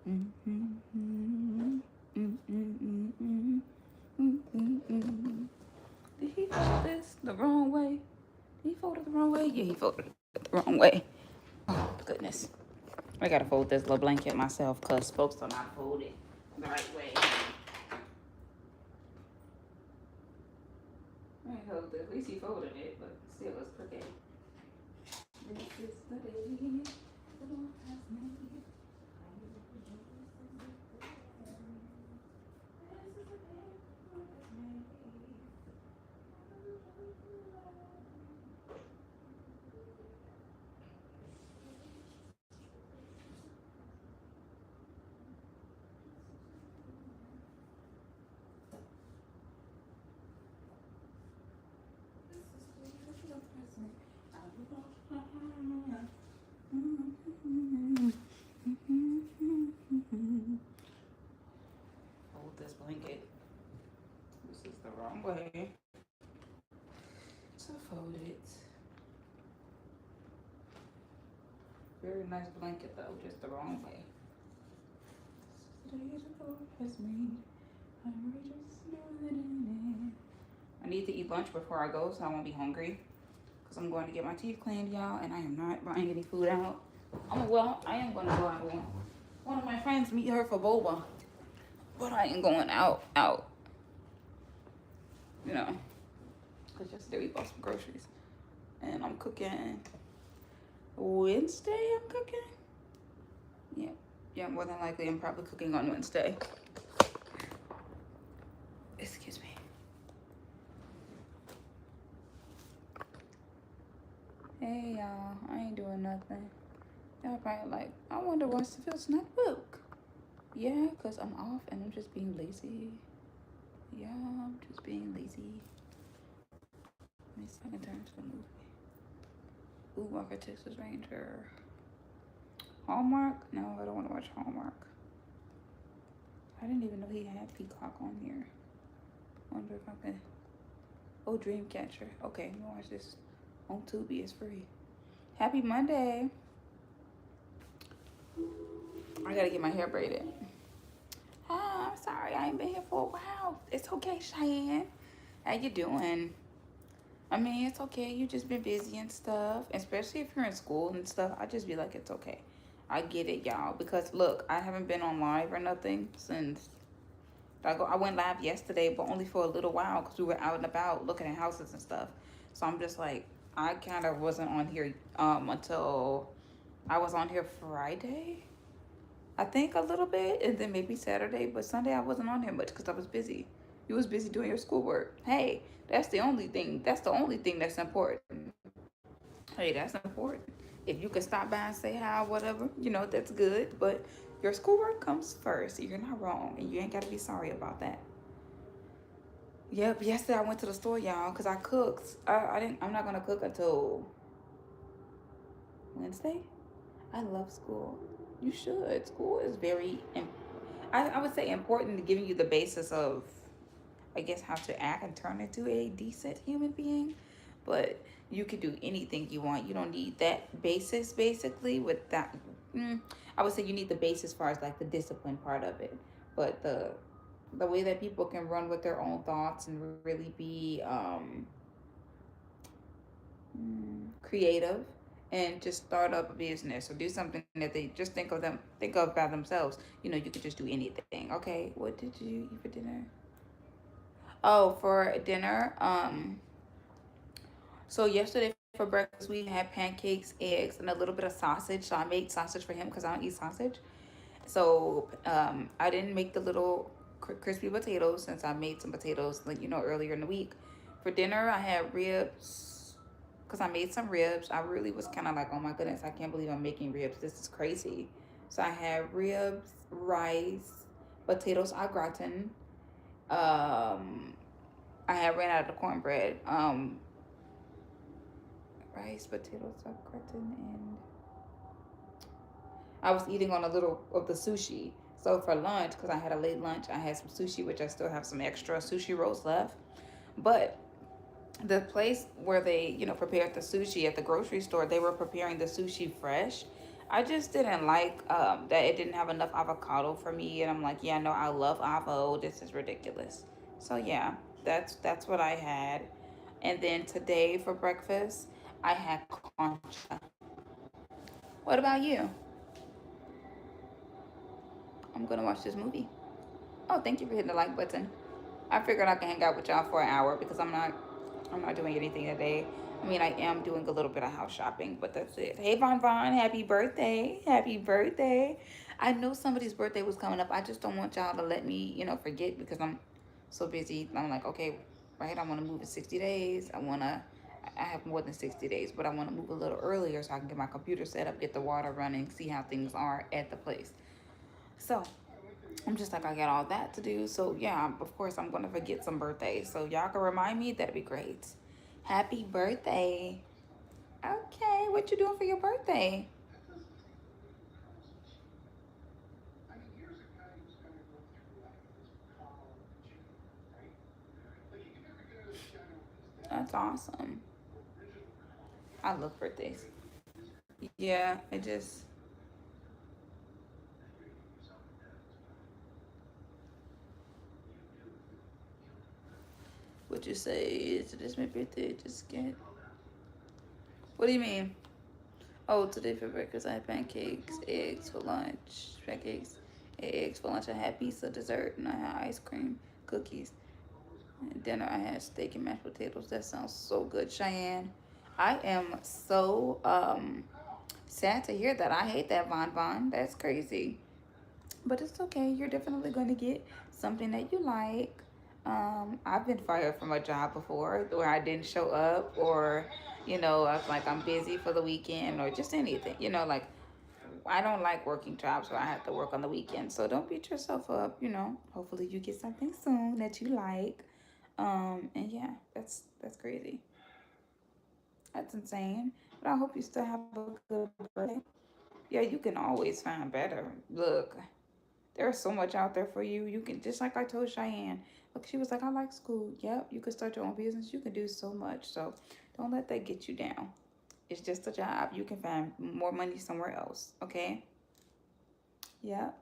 Did he fold this the wrong way? Did he fold it the wrong way? Yeah, he folded it the wrong way. Oh, goodness. I gotta fold this little blanket myself because folks are not folded the right way. I hope that at least he folded it, but still it's crooked. This is the day the Lord has made. Hold this blanket. This is the wrong way to fold it. Very nice blanket though, just the wrong way. This is the day the Lord has made. I'm rejoicing in it. I need to eat lunch before I go so I won't be hungry. Because I'm going to get my teeth cleaned, y'all, and I am not buying any food out. I am going to go out with one of my friends, meet her for boba. But I ain't going out. You know. Because yesterday we bought some groceries. And I'm cooking Wednesday, I'm cooking. Yeah, more than likely I'm probably cooking on Wednesday. Excuse me. Hey y'all, I ain't doing nothing. Y'all probably like, I wonder why Sophia's not woke. Yeah, because I'm off and I'm just being lazy. Yeah, I'm just being lazy. Let me see if I can turn to the movie. Ooh, Walker, Texas Ranger. Hallmark? No, I don't want to watch Hallmark. I didn't even know he had Peacock on here. Wonder if I can. Oh, Dreamcatcher. Okay, I'm gonna watch this on Tubi. It's free. Happy Monday. I gotta get my hair braided. Oh, I'm sorry, I ain't been here for a while. It's okay, Cheyenne. How you doing? I mean, it's okay. You just been busy and stuff, especially if you're in school and stuff. I just be like, it's okay. I get it, y'all. Because look, I haven't been on live or nothing since I went live yesterday, but only for a little while because we were out and about looking at houses and stuff. So I'm just like, I kind of wasn't on here until I was on here Friday. I think a little bit, and then maybe Saturday, but Sunday I wasn't on here much because I was busy. You was busy doing your schoolwork. Hey, that's the only thing. That's the only thing that's important. Hey, that's important. If you can stop by and say hi, whatever, that's good. But your schoolwork comes first. You're not wrong, and you ain't got to be sorry about that. Yep. Yesterday I went to the store, y'all, because I cooked. I didn't. I'm not gonna cook until Wednesday. I love school. You should. School is very, I would say, important to giving you the basis of, I guess, how to act and turn into a decent human being. But you can do anything you want. You don't need that basis, basically, with that. I would say you need the basis as far as like the discipline part of it. But the way that people can run with their own thoughts and really be creative and just start up a business or do something that they just think of by themselves. You could just do anything. Okay, what did you eat for dinner? Oh, for dinner, so yesterday for breakfast we had pancakes, eggs, and a little bit of sausage. So I made sausage for him because I don't eat sausage. So I didn't make the little crispy potatoes since I made some potatoes, like earlier in the week. For dinner, I had ribs because I made some ribs. I really was kind of like, oh my goodness, I can't believe I'm making ribs. This is crazy. So I had ribs, rice, potatoes au gratin. I had ran out of the cornbread. Rice, potatoes au gratin, and I was eating on a little of the sushi. So for lunch, because I had a late lunch, I had some sushi, which I still have some extra sushi rolls left. But the place where they, prepared the sushi at the grocery store, they were preparing the sushi fresh. I just didn't like that it didn't have enough avocado for me, and I'm like, yeah, no, I love avo. This is ridiculous. So yeah, that's what I had. And then today for breakfast, I had concha. What about you? I'm gonna watch this movie. Oh, thank you for hitting the like button. I figured I can hang out with y'all for an hour because I'm not doing anything today. I mean, I am doing a little bit of house shopping, but that's it. Hey, Von Von, happy birthday. Happy birthday. I know somebody's birthday was coming up. I just don't want y'all to let me, forget because I'm so busy. I'm like, okay, right, I want to move in 60 days. I have more than 60 days, but I want to move a little earlier so I can get my computer set up, get the water running, see how things are at the place. So I'm just like, I got all that to do. So yeah, of course I'm gonna forget some birthdays. So y'all can remind me, that'd be great. Happy birthday. Okay, what you doing for your birthday? That's awesome. I love birthdays. Yeah, I just what you say is today's my birthday. Just get. What do you mean? Oh, today for breakfast I had pancakes, eggs for lunch, pancakes, eggs for lunch. I had pizza, dessert, and I had ice cream, cookies. And dinner I had steak and mashed potatoes. That sounds so good, Cheyenne. I am so sad to hear that. I hate that, Von Von. That's crazy. But it's okay. You're definitely going to get something that you like. I've been fired from a job before where I didn't show up, or, I was like I'm busy for the weekend, or just anything. Like I don't like working jobs where I have to work on the weekend. So don't beat yourself up. Hopefully you get something soon that you like. And yeah, that's crazy. That's insane. But I hope you still have a good birthday. Yeah, you can always find better. Look, there's so much out there for you. You can, just like I told Cheyenne. Look, she was like, I like school. Yep, you can start your own business. You can do so much. So don't let that get you down. It's just a job. You can find more money somewhere else. Okay? Yep.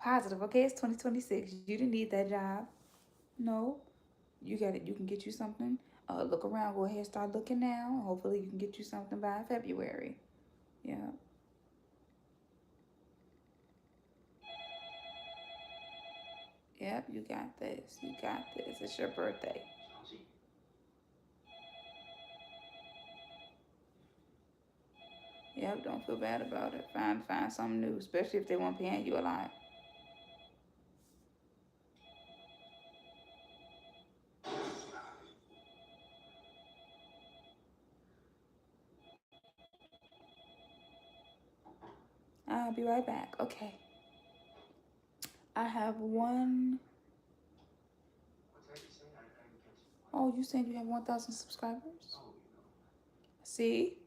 Positive. Okay, it's 2026. You didn't need that job. No. You got it. You can get you something. Look around. Go ahead, start looking now. Hopefully, you can get you something by February. Yeah. Yep. You got this. You got this. It's your birthday. Yep. Don't feel bad about it. Find something new, especially if they weren't paying you a lot. I'll be right back. Okay. I have one. Oh, you said you have 1,000 subscribers? See?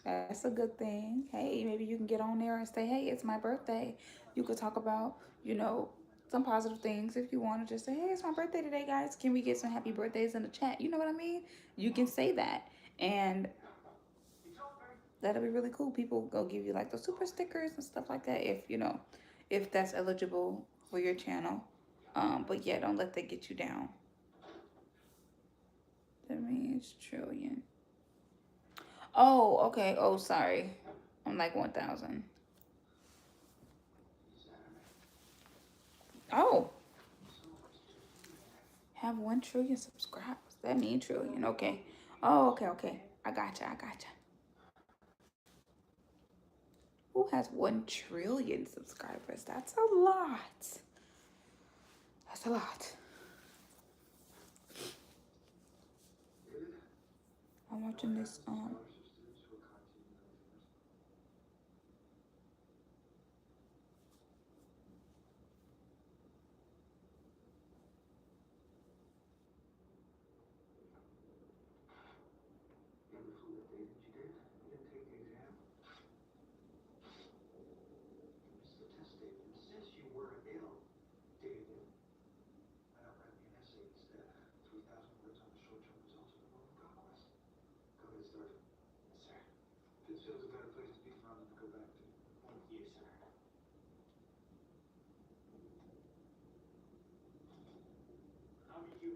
That's a good thing. Hey, maybe you can get on there and say, hey, it's my birthday. You could talk about, you know, some positive things if you want to just say, hey, it's my birthday today, guys. Can we get some happy birthdays in the chat? You know what I mean? You can say that. And that'll be really cool. People go give you like the super stickers and stuff like that if that's eligible for your channel. But yeah, don't let that get you down. That means trillion. Oh, okay. Oh, sorry. I'm like 1,000. Oh, have 1 trillion subscribers. That means trillion. Okay. Oh, okay, okay. I gotcha. I gotcha. Who has 1 trillion subscribers? That's a lot. That's a lot. I'm watching this.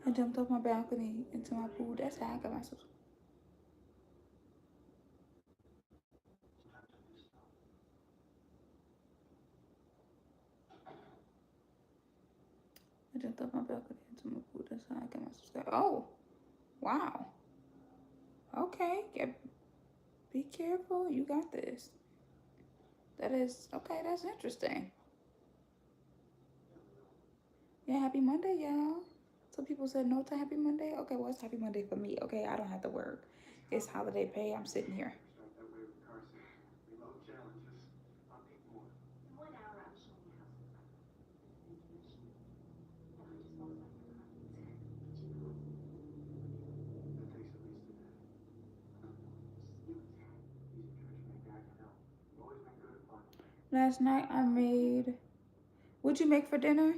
I jumped off my balcony into my pool. That's how I got myself. I jumped off my balcony into my pool. That's how I got myself. Oh, wow. Okay. Be careful. You got this. That is okay. That's interesting. Yeah, happy Monday, y'all. So people said no to happy Monday. Okay, well, it's happy Monday for me. Okay, I don't have to work. It's holiday pay. I'm sitting here. Last night I made. What'd you make for dinner?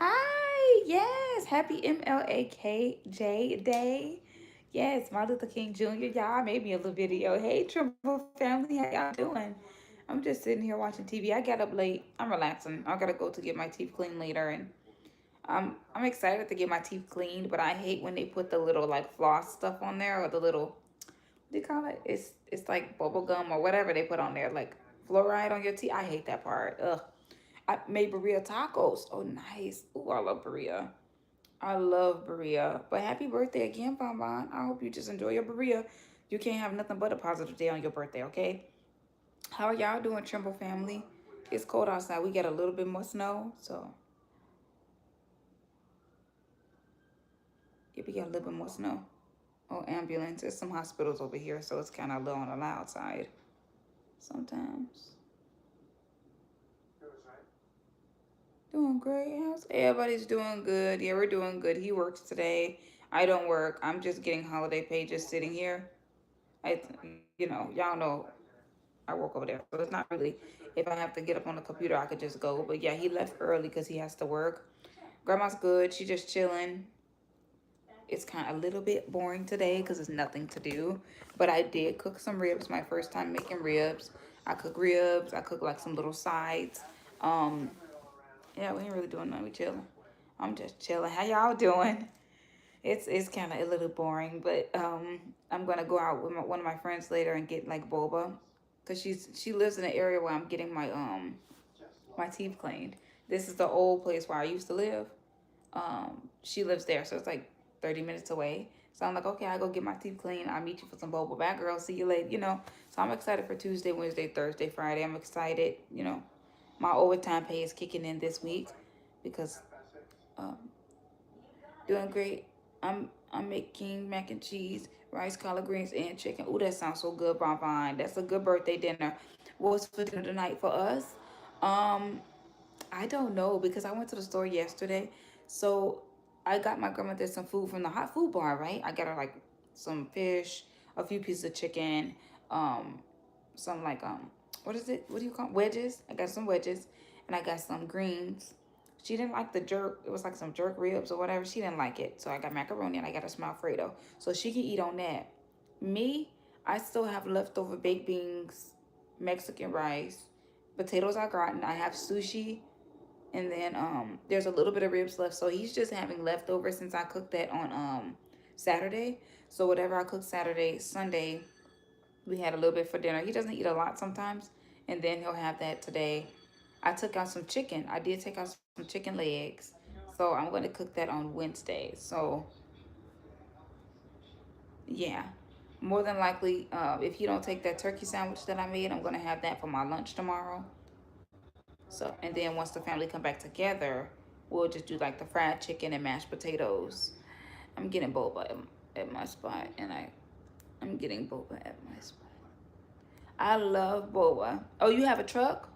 Hi, yes, happy MLKJ Day. Yes, Martin Luther King Jr. Y'all made me a little video. Hey, Trimble family, how y'all doing? I'm just sitting here watching TV. I got up late. I'm relaxing. I gotta go to get my teeth cleaned later, and I'm excited to get my teeth cleaned. But I hate when they put the little like floss stuff on there or the little what do you call it? It's like bubble gum or whatever they put on there, like fluoride on your teeth. I hate that part. Ugh. I made Berea tacos. Oh, nice. Ooh, I love Berea. I love Berea. But happy birthday again, Bonbon. I hope you just enjoy your Berea. You can't have nothing but a positive day on your birthday, okay? How are y'all doing, Trimble family? It's cold outside. We got a little bit more snow, so yeah, we got a little bit more snow. Oh, ambulance. There's some hospitals over here, so it's kind of low on the loud side sometimes. Doing great. How's everybody's doing good? Yeah, we're doing good. He works today. I don't work. I'm just getting holiday pay just sitting here. I, y'all know I work over there. So it's not really, if I have to get up on the computer, I could just go. But yeah, he left early because he has to work. Grandma's good. She just chilling. It's kind of a little bit boring today because there's nothing to do. But I did cook some ribs. My first time making ribs. I cook ribs. I cook like some little sides. Um, yeah, we ain't really doing nothing. We chilling. I'm just chilling. How y'all doing? It's kind of a little boring, but I'm gonna go out with one of my friends later and get like boba, cause she lives in an area where I'm getting my teeth cleaned. This is the old place where I used to live. She lives there, so it's like 30 minutes away. So I'm like, okay, I go get my teeth cleaned. I'll meet you for some boba. Bye, girl. See you later. So I'm excited for Tuesday, Wednesday, Thursday, Friday. I'm excited. My overtime pay is kicking in this week because um, doing great. I'm making mac and cheese, rice, collard greens, and chicken. Ooh, that sounds so good, Bonbon. That's a good birthday dinner. What's for dinner tonight for us? Um, I don't know because I went to the store yesterday. So I got my grandmother some food from the hot food bar, right? I got her like some fish, a few pieces of chicken, um, some like what is it? What do you call it? Wedges? I got some wedges and I got some greens. She didn't like the jerk. It was like some jerk ribs or whatever. She didn't like it. So I got macaroni and I got a small Alfredo. So she can eat on that. Me, I still have leftover baked beans, Mexican rice, potatoes I gotten. I have sushi and then there's a little bit of ribs left. So he's just having leftovers since I cooked that on Saturday. So whatever I cooked Saturday, Sunday, we had a little bit for dinner. He doesn't eat a lot sometimes, and then he'll have that today. I took out some chicken. I did take out some chicken legs, so I'm going to cook that on Wednesday. So yeah, more than likely, if you don't take that turkey sandwich that I made, I'm going to have that for my lunch tomorrow. So and then once the family come back together, we'll just do like the fried chicken and mashed potatoes. I'm getting boba at my spot, and I'm getting boba at my spot. I love boba. Oh, you have a truck?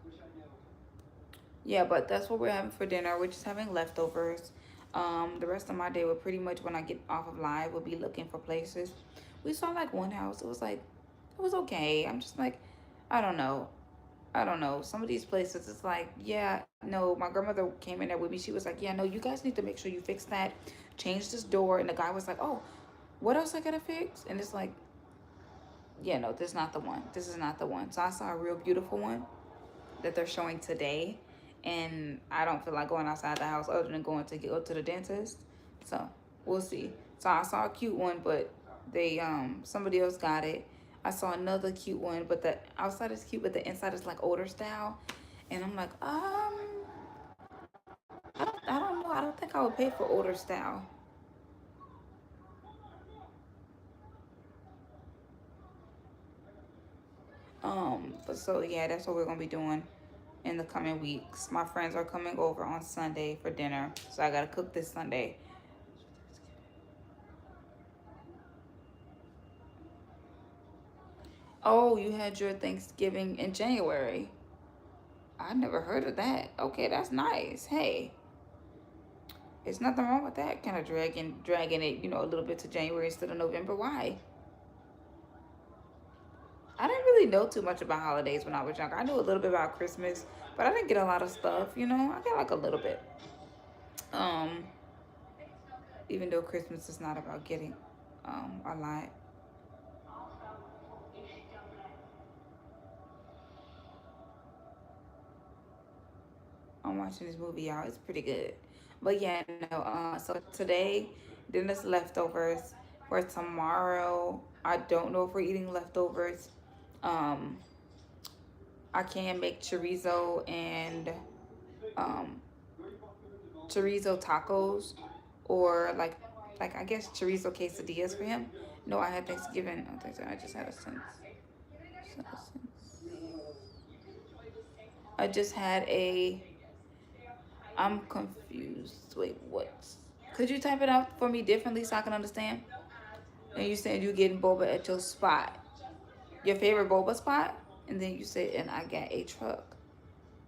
Yeah, but that's what we're having for dinner. We're just having leftovers. The rest of my day will pretty much when I get off of live, we'll be looking for places. We saw like one house. It was okay. I'm just like, I don't know. I don't know. Some of these places, it's like, yeah, no. My grandmother came in there with me. She was like, yeah, no, you guys need to make sure you fix that. Change this door. And the guy was like, oh, what else I gotta fix? And it's like, yeah, no, this is not the one. This is not the one. So I saw a real beautiful one that they're showing today, and I don't feel like going outside the house other than going to go to the dentist. So We'll see. So I saw a cute one, but they somebody else got it. I saw another cute one, but the outside is cute, but the inside is like older style. And I'm like, I don't know. I don't think I would pay for older style. But so yeah, that's what we're gonna be doing in the coming weeks. My friends are coming over on Sunday for dinner, so I gotta cook this Sunday. Oh, you had your Thanksgiving in January. I never heard of that. Okay, that's nice. Hey, there's nothing wrong with that. Kind of dragging it, a little bit to January instead of November. Why? I didn't really know too much about holidays when I was younger. I knew a little bit about Christmas, but I didn't get a lot of stuff. I got like a little bit. Um, Even though Christmas is not about getting a lot. I'm watching this movie, y'all. It's pretty good. But yeah, no. So today, dinner's leftovers. For tomorrow, I don't know if we're eating leftovers. Um, I can make chorizo and um, chorizo tacos, or like I guess chorizo quesadillas for him. No, I had Thanksgiving. I think so. I just had a sense. I just had a. I'm confused. Wait, what? Could you type it out for me differently so I can understand? And you said you getting boba at your spot, your favorite boba spot, and then you said, and I got a truck,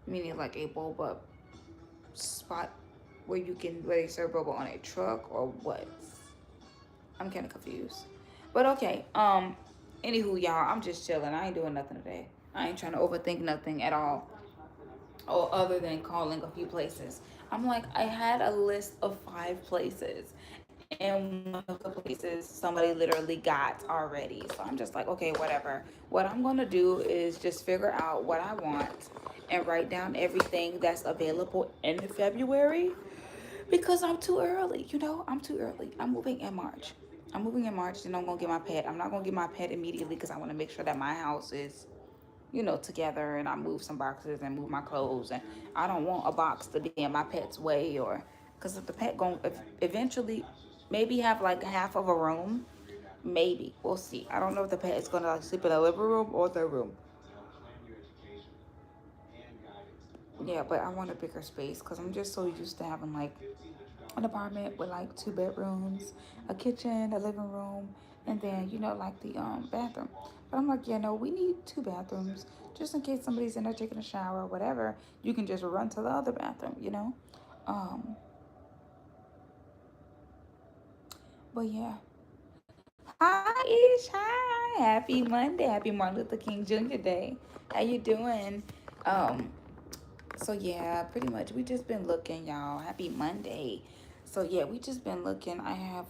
meaning like a boba spot where they serve boba on a truck or what? I'm kind of confused. But okay. Anywho, y'all, I'm just chilling. I ain't doing nothing today. I ain't trying to overthink nothing at all, or other than calling a few places. I'm like, I had a list of 5 places, and one of the places somebody literally got already. So I'm just like, okay, whatever. What I'm gonna do is just figure out what I want and write down everything that's available in February, because I'm too early. I'm too early. I'm moving in March. I'm moving in March, and I'm gonna get my pet. I'm not gonna get my pet immediately because I want to make sure that my house is, together, and I move some boxes and move my clothes, and I don't want a box to be in my pet's way, or because if the pet going eventually maybe have like half of a room, maybe we'll see. I don't know if the pet is gonna like sleep in the living room or the room. Yeah, but I want a bigger space because I'm just so used to having like an apartment with like 2 bedrooms, a kitchen, a living room, and then like the bathroom. But I'm like, yeah, no, we need 2 bathrooms just in case somebody's in there taking a shower or whatever. You can just run to the other bathroom. Um, but yeah. Hi, Ish. Hi. Happy Monday. Happy Martin Luther King Jr. Day. How you doing? Um, So yeah, pretty much we just been looking, y'all. Happy Monday. So yeah, we just been looking. I have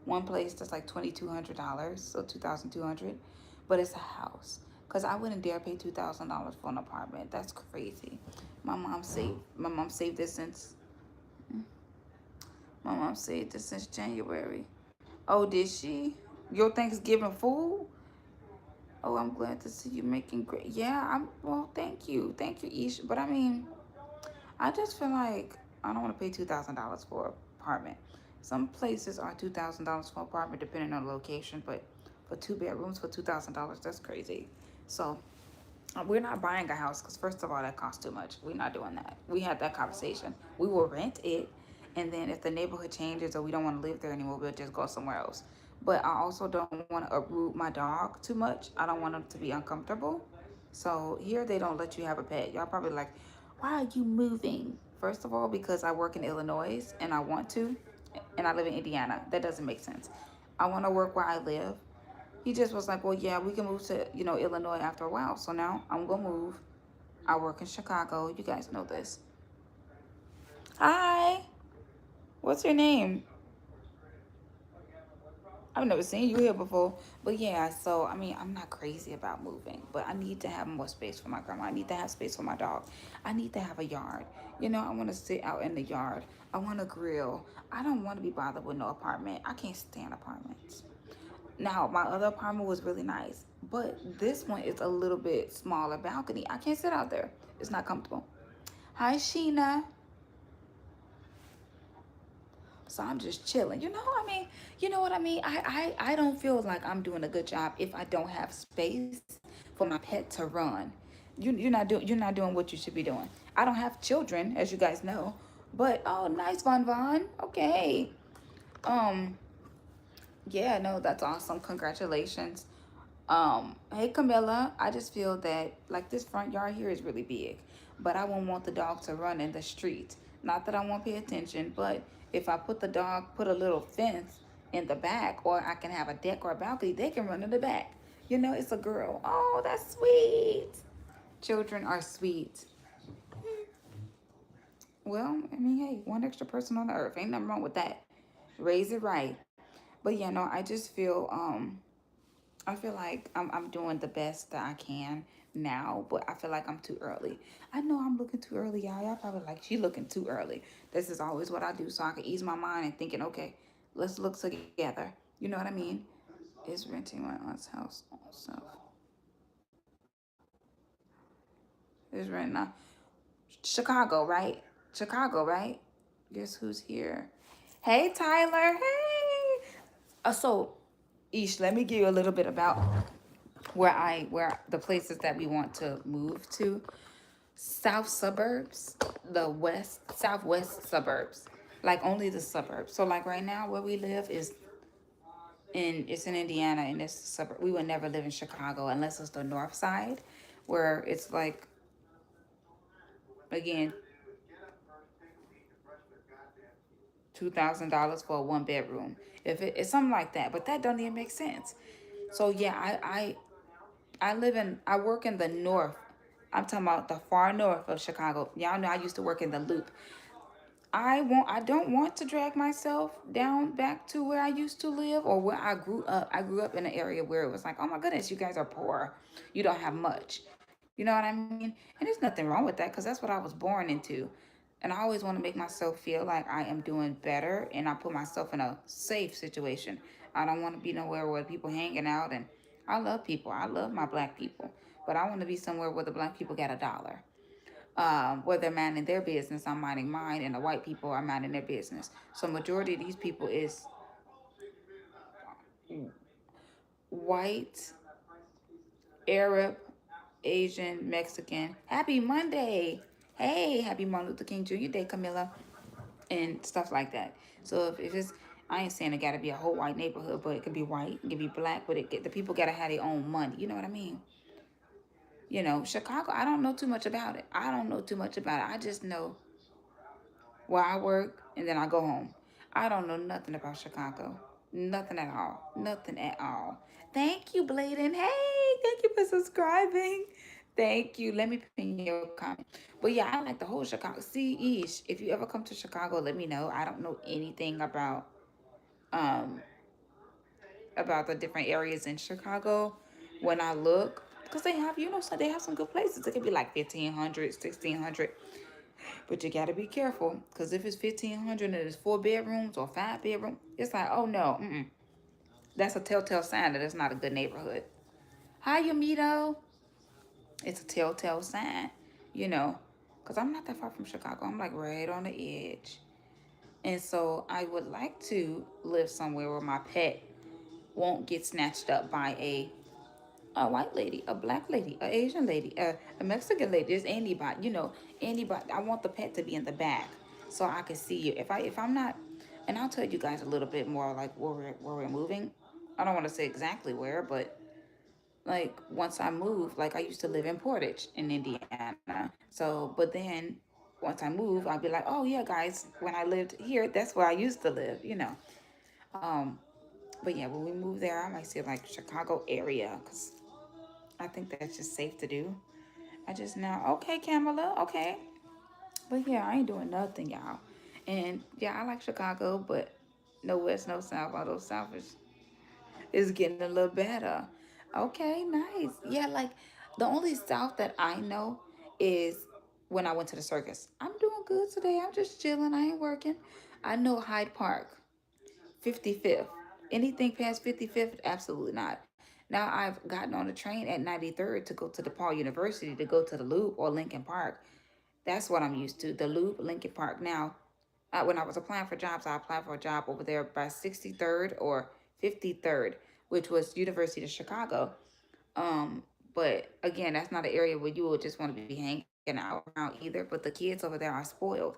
one place that's like $2,200, so 2,200, but it's a house. Cause I wouldn't dare pay $2,000 for an apartment. That's crazy. My mom saved this since my mom saved this since January. Oh, did she? Your Thanksgiving food? Oh, I'm glad to see you making great. Yeah, well, thank you, Ish. But I mean, I just feel like I don't want to pay $2,000 for an apartment. Some places are $2,000 for an apartment depending on the location, but for 2 bedrooms for $2,000, that's crazy. So we're not buying a house because first of all, that costs too much. We're not doing that. We had that conversation. We will rent it, and then if the neighborhood changes or we don't want to live there anymore, we'll just go somewhere else. But I also don't want to uproot my dog too much. I don't want him to be uncomfortable. So here they don't let you have a pet. Y'all probably like, why are you moving? First of all, because I work in Illinois and I want to, and I live in Indiana. That doesn't make sense. I want to work where I live. He just was like, well, yeah, we can move to, Illinois after a while. So now I'm going to move. I work in Chicago. You guys know this. Hi. What's your name? I've never seen you here before. But yeah, so I mean, I'm not crazy about moving, but I need to have more space for my grandma. I need to have space for my dog. I need to have a yard. You know, I want to sit out in the yard. I want to grill. I don't want to be bothered with no apartment. I can't stand apartments. Now, my other apartment was really nice, but this one is a little bit smaller balcony. I can't sit out there. It's not comfortable. Hi, Sheena. So I'm just chilling. You know what I mean? I don't feel like I'm doing a good job if I don't have space for my pet to run. You're not doing what you should be doing. I don't have children, as you guys know. But oh, nice, Von Von. Okay. Um, yeah, no, that's awesome. Congratulations. Hey Camilla, I just feel that like this front yard here is really big, but I won't want the dog to run in the street. Not that I won't pay attention, but if I put a little fence in the back, or I can have a deck or a balcony, they can run in the back. You know, it's a girl. Oh, that's sweet. Children are sweet. Well, I mean, hey, one extra person on the earth. Ain't nothing wrong with that. Raise it right. But yeah, no, I feel like I'm doing the best that I can now, but I feel like I'm too early. I know I'm looking too early, y'all. Y'all probably like, she looking too early. This is always what I do so I can ease my mind and thinking, okay, let's look together. You know what I mean? Is renting my aunt's house also. Is renting now. Chicago, right? Chicago, right? Guess who's here? Hey, Tyler. Hey. So, Ish, let me give you a little bit about where the places that we want to move to. South suburbs, the west southwest suburbs, like only the suburbs. So like right now where we live is in Indiana, and it's a suburb. We would never live in Chicago unless it's the north side, where it's like, again, $2,000 for a one bedroom. If it's something like that, but that don't even make sense. So yeah, I work in the north. I'm talking about the far north of Chicago. Y'all know I used to work in the Loop. I don't want to drag myself down back to where I used to live or where I grew up. I grew up in an area where it was like, oh my goodness, you guys are poor. You don't have much. You know what I mean? And there's nothing wrong with that because that's what I was born into. And I always want to make myself feel like I am doing better and I put myself in a safe situation. I don't want to be nowhere where people hanging out, and I love people. I love my black people. But I want to be somewhere where the black people got a dollar, where they're minding their business, I'm minding mine, and the white people are minding their business. So majority of these people is white, Arab, Asian, Mexican. Happy Monday. Hey, happy Martin Luther King Jr. Day, Camilla, and stuff like that. So if it's, I ain't saying it gotta be a whole white neighborhood, but it could be white, it could be black, but the people gotta have their own money. You know what I mean? You know, Chicago, I don't know too much about it. I don't know too much about it. I just know where I work, and then I go home. I don't know nothing about Chicago. Nothing at all. Nothing at all. Thank you, Bladen. Hey, thank you for subscribing. Thank you. Let me pin your comment. But yeah, I like the whole Chicago. See, Ish, if you ever come to Chicago, let me know. I don't know anything um about the different areas in Chicago when I look. Because they have, so they have some good places. It could be like 1,500, 1,600. But you gotta be careful, cause if it's 1,500 and it's 4 bedrooms or 5 bedroom, it's like, oh no, that's a telltale sign that it's not a good neighborhood. Hi, Yamito. It's a telltale sign, you know, cause I'm not that far from Chicago. I'm like right on the edge, and so I would like to live somewhere where my pet won't get snatched up by a white lady, a black lady, a Asian lady, a Mexican lady. There's anybody, anybody. I want the pet to be in the back so I can see you. If I'm not, and I'll tell you guys a little bit more like where we're moving. I don't want to say exactly where, but like once I move, like I used to live in Portage in Indiana. So, but then once I move, I'll be like, oh yeah, guys, when I lived here, that's where I used to live. Um, but yeah, when we move there, I might say like Chicago area, because I think that's just safe to do. I just now, okay, Kamala, okay. But yeah, I ain't doing nothing, y'all. And yeah, I like Chicago, but no west, no south. All those South is. It's getting a little better. Okay, nice. Yeah, like the only South that I know is when I went to the circus. I'm doing good today. I'm just chilling. I ain't working. I know Hyde Park, 55th. Anything past 55th? Absolutely not. Now I've gotten on a train at 93rd to go to DePaul University to go to the Loop or Lincoln Park. That's what I'm used to. The Loop, Lincoln Park. Now, when I was applying for jobs, I applied for a job over there by 63rd or 53rd, which was University of Chicago. Um, but again, that's not an area where you would just want to be hanging out around either. But the kids over there are spoiled.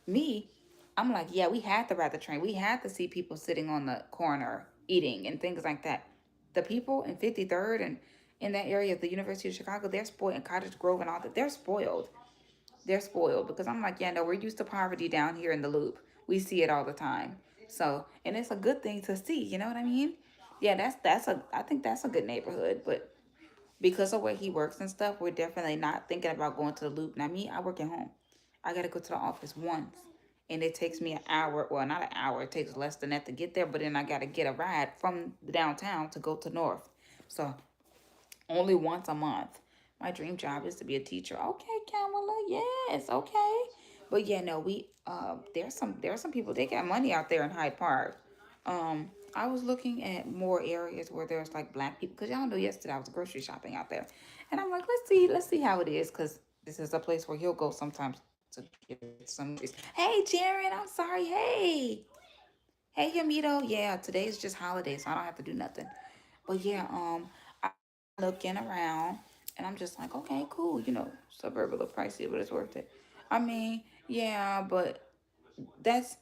Me, I'm like, yeah, we had to ride the train. We had to see people sitting on the corner eating and things like that. The people in 53rd and in that area of the University of Chicago, they're spoiled, in Cottage Grove and all that. They're spoiled. They're spoiled because I'm like, yeah, no, we're used to poverty down here in the Loop. We see it all the time. So, and it's a good thing to see. You know what I mean? Yeah, that's a. I think that's a good neighborhood, but because of where he works and stuff, we're definitely not thinking about going to the Loop. Now, me, I work at home. I gotta go to the office once, and it takes me an hour. Well, not an hour. It takes less than that to get there. But then I gotta get a ride from the downtown to go to North. So only once a month. My dream job is to be a teacher. Okay, Kamala. Yes. Okay. But yeah, no, we there's some people, they got money out there in Hyde Park. I was looking at more areas where there's like black people, because y'all know yesterday I was grocery shopping out there, and I'm like, let's see how it is, because this is a place where he'll go sometimes to get some. Hey, Jared, I'm sorry. Hey, Yamito. Yeah, today's just holiday, so I don't have to do nothing. But yeah, I'm looking around and I'm just like, okay, cool. Suburb a little pricey, but it's worth it. I mean, yeah, but that's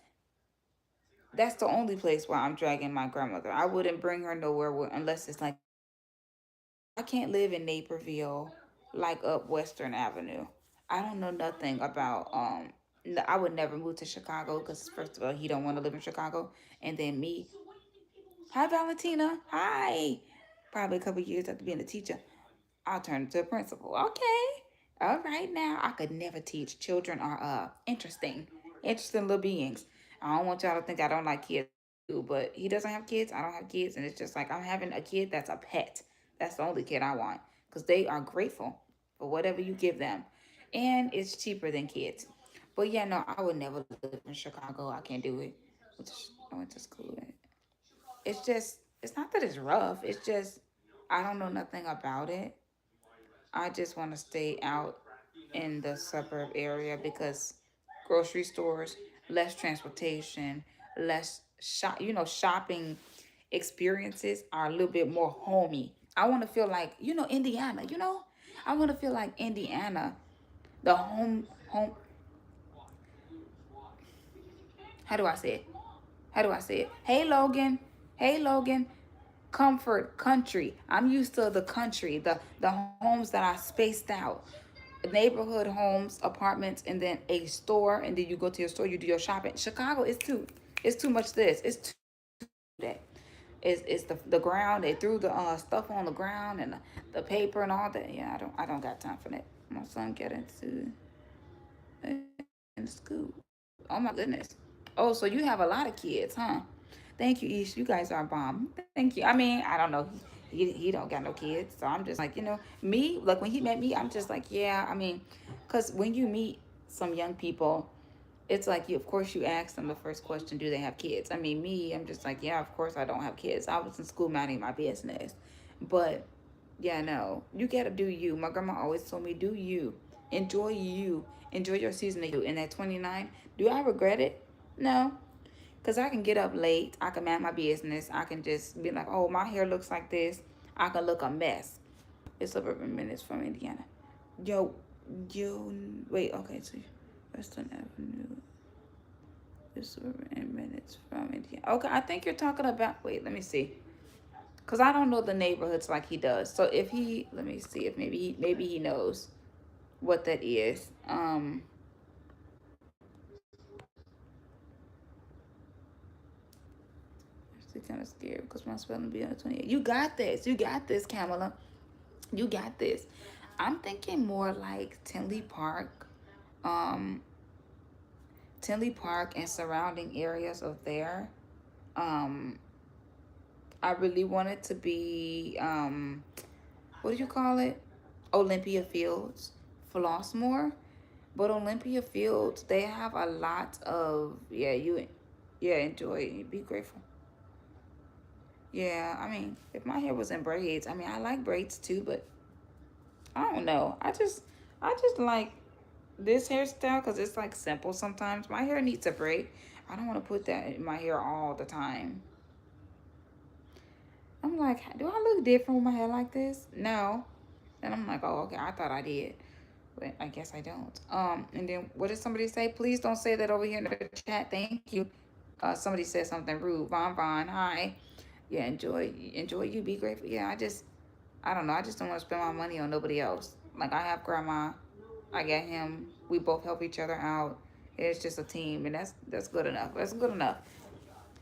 that's the only place where I'm dragging my grandmother. I wouldn't bring her nowhere unless it's like, I can't live in Naperville, like up Western Avenue. I don't know nothing about I would never move to Chicago because first of all, he don't want to live in Chicago, and then me. Hi, Valentina. Hi. Probably a couple years after being a teacher, I'll turn into a principal. Okay. All right now. I could never teach. Children are interesting little beings. I don't want y'all to think I don't like kids. But he doesn't have kids. I don't have kids. And it's just like I'm having a kid that's a pet. That's the only kid I want. Because they are grateful for whatever you give them. And it's cheaper than kids. But yeah, no, I would never live in Chicago. I can't do it. I went to school. It's not that it's rough. It's just, I don't know nothing about it. I just want to stay out in the suburb area because grocery stores, less transportation, less shopping experiences are a little bit more homey. I want to feel like, Indiana, I want to feel like Indiana, the home, how do I say it? How do I say it? Hey, Logan. Hey, Logan. Comfort country. I'm used to the country, the homes that are spaced out, neighborhood homes, apartments, and then a store, and then you go to your store, you do your shopping. Chicago is too much this. It's too that. It's the ground. They threw the stuff on the ground and the paper and all that. Yeah, I don't got time for that. My son get into in school. Oh my goodness. Oh, so you have a lot of kids, huh? Thank you, Ish. You guys are bomb. Thank you. I mean, I don't know. He don't got no kids, so I'm just like, me. Like when he met me, I'm just like, yeah. I mean, cause when you meet some young people, it's like you. Of course, you ask them the first question: do they have kids? I mean, me. I'm just like, yeah. Of course, I don't have kids. I was in school minding my business, but yeah, no. You gotta do you. My grandma always told me, do you. Enjoy you. Enjoy your season of you. And at 29, do I regret it? No. Because I can get up late. I can mind my business. I can just be like, oh, my hair looks like this. I can look a mess. It's suburban minutes from Indiana. Yo, wait, okay, so Western Avenue. It's suburban minutes from Indiana. Okay, I think you're talking about, wait, let me see. Because I don't know the neighborhoods like he does. So if let me see if maybe he knows what that is. I'm kind of scared because my spelling be on the 28. You got this. You got this, Kamala. You got this. I'm thinking more like um, Tinley Park and surrounding areas of there. Um, I really wanted to be what do you call it? Olympia Fields, Flossmoor. But Olympia Fields, they have a lot of yeah, enjoy, be grateful. Yeah, I mean, if my hair was in braids, I mean, I like braids too, but I don't know. I just like this hairstyle because it's like simple sometimes. My hair needs a braid. I don't want to put that in my hair all the time. I'm like, do I look different with my hair like this? No. And I'm like, oh, okay, I thought I did. But I guess I don't. And then what did somebody say? Please don't say that over here in the chat. Thank you. Somebody said something rude. Von, hi. Yeah, enjoy you. Be grateful. Yeah, I don't know. I just don't want to spend my money on nobody else. Like I have grandma, I got him. We both help each other out. It's just a team, and that's good enough. That's good enough.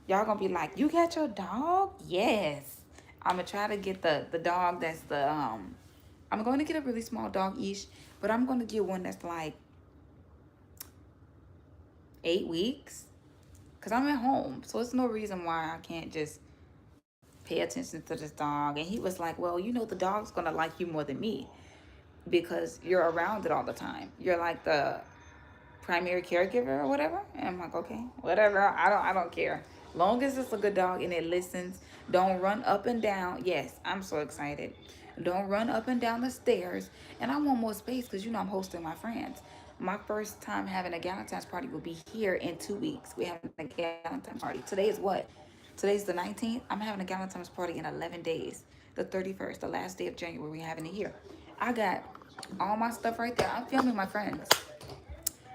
Y'all gonna be like, you got your dog? Yes. I'm gonna try to get the dog that's the I'm going to get a really small dog ish, but I'm going to get one that's like 8 weeks because I'm at home. So it's no reason why I can't just pay attention to this dog. And he was like, well, the dog's going to like you more than me because you're around it all the time. You're like the primary caregiver or whatever. And I'm like, okay, whatever. I don't care. Long as it's a good dog and it listens, don't run up and down. Yes, I'm so excited. Don't run up and down the stairs. And I want more space because I'm hosting my friends. My first time having a Galentine's party will be here in 2 weeks. We're having a Galentine's party. Today is what? Today's the 19th. I'm having a Galentine's party in 11 days. The 31st, the last day of January, we're having it here. I got all my stuff right there. I'm filming my friends.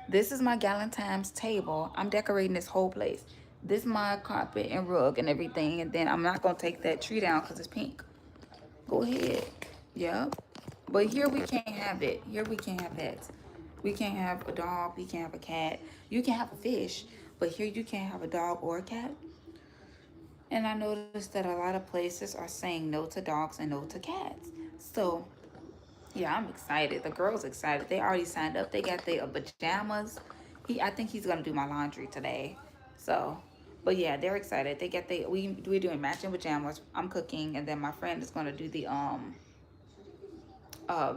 This is my Galentine's table. I'm decorating this whole place. This is my carpet and rug and everything. And then I'm not going to take that tree down because it's pink. Go ahead. Yep. But here we can't have it. Here we can't have pets. We can't have a dog. We can't have a cat. You can have a fish. But here you can't have a dog or a cat. And I noticed that a lot of places are saying no to dogs and no to cats. So yeah, I'm excited. The girls excited. They already signed up. They got their pajamas. I think he's gonna do my laundry today. So, but yeah, they're excited. They get we're doing matching pajamas. I'm cooking, and then my friend is gonna do the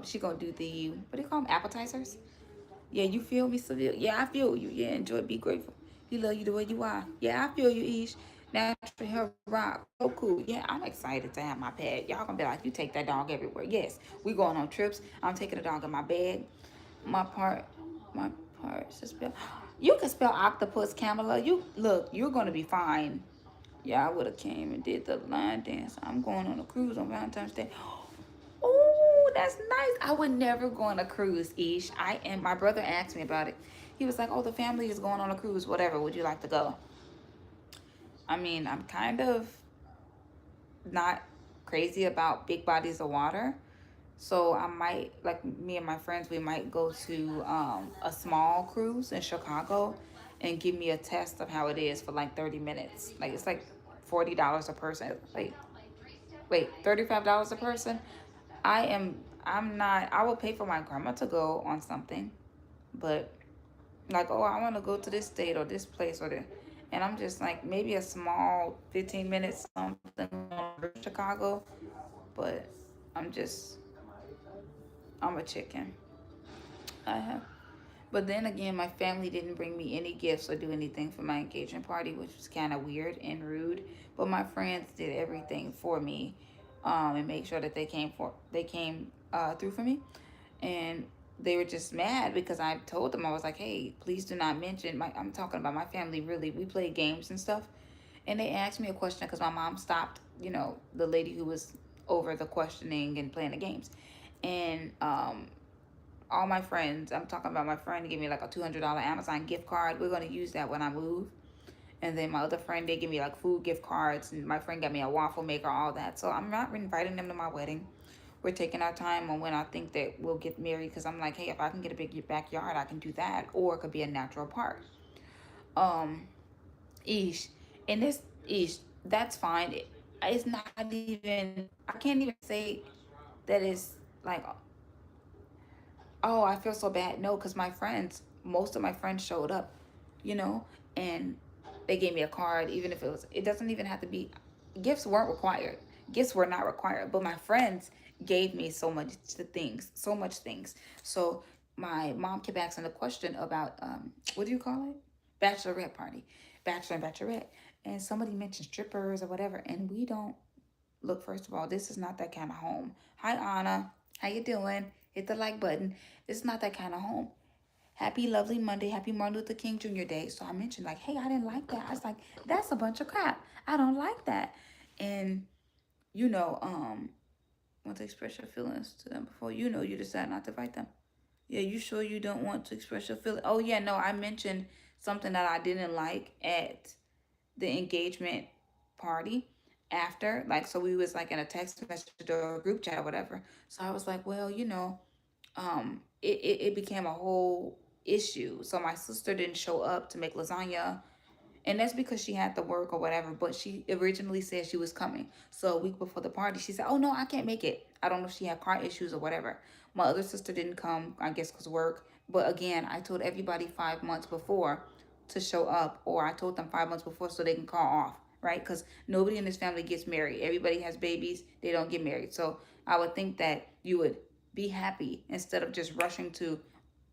she gonna do the what do you call them, appetizers? Yeah, you feel me, Seville? Yeah, I feel you. Yeah, enjoy, be grateful. He love you the way you are. Yeah, I feel you, Ish. Natural hair rock. So cool. Yeah, I'm excited to have my pet. Y'all gonna be like, you take that dog everywhere. Yes, we going on trips. I'm taking the dog in my bag. My part, my part is spell. You can spell octopus, Camilla. You look, you're gonna be fine. Yeah, I would have came and did the line dance. I'm going on a cruise on Valentine's Day. Oh, that's nice. I would never go on a cruise, Ish. My brother asked me about it. He was like, oh, the family is going on a cruise, whatever. Would you like to go? I mean, I'm kind of not crazy about big bodies of water. So I might, like me and my friends, we might go to a small cruise in Chicago and give me a test of how it is for like 30 minutes. Like it's like $40 a person. Wait, $35 a person? I'm not, I will pay for my grandma to go on something, but like, oh, I want to go to this state or this place or the, and I'm just like, maybe a small 15 minutes something in Chicago, but I'm just, I'm a chicken. I have, but then again, my family didn't bring me any gifts or do anything for my engagement party, which was kind of weird and rude. But my friends did everything for me, and make sure that they came through for me, and they were just mad because I told them I was like, hey, please do not mention my. I'm talking about my family. Really, we play games and stuff, and they asked me a question because my mom stopped, the lady who was over the questioning and playing the games, and all my friends, I'm talking about my friend, gave me like a $200 Amazon gift card. We're going to use that when I move. And then my other friend, they give me like food gift cards. And my friend got me a waffle maker, all that. So I'm not inviting them to my wedding. We're taking our time on when I think that we'll get married. Because I'm like, hey, if I can get a big backyard, I can do that. Or it could be a natural park. Um, Ish. And this, Ish, that's fine. It's not even, I can't even say that it's like, oh, I feel so bad. No, because most of my friends showed up, you know, and they gave me a card, even if it doesn't even have to be. gifts weren't required. Gifts were not required, but my friends gave me so much things. So my mom kept asking the question about what do you call it? Bachelorette party, bachelor and bachelorette, and somebody mentioned strippers or whatever, and we don't look. First of all, this is not that kind of home. Hi Anna, how you doing? Hit the like button. This is not that kind of home. Happy lovely Monday, happy Martin Luther King Jr. Day. So I mentioned like, hey, I didn't like that. I was like, that's a bunch of crap. I don't like that. And you know, want to express your feelings to them before you decide not to fight them. Yeah, you sure you don't want to express your feelings? Oh yeah, no, I mentioned something that I didn't like at the engagement party after. Like, so we was like in a text message or a group chat or whatever. So I was like, well, it became a whole issue. So my sister didn't show up to make lasagna, and that's because she had to work or whatever. But she originally said she was coming. So a week before the party, she said, "Oh no, I can't make it." I don't know if she had car issues or whatever. My other sister didn't come, I guess, cause work. But again, I told everybody 5 months before to show up, or I told them 5 months before so they can call off, right? Because nobody in this family gets married. Everybody has babies. They don't get married. So I would think that you would be happy instead of just rushing to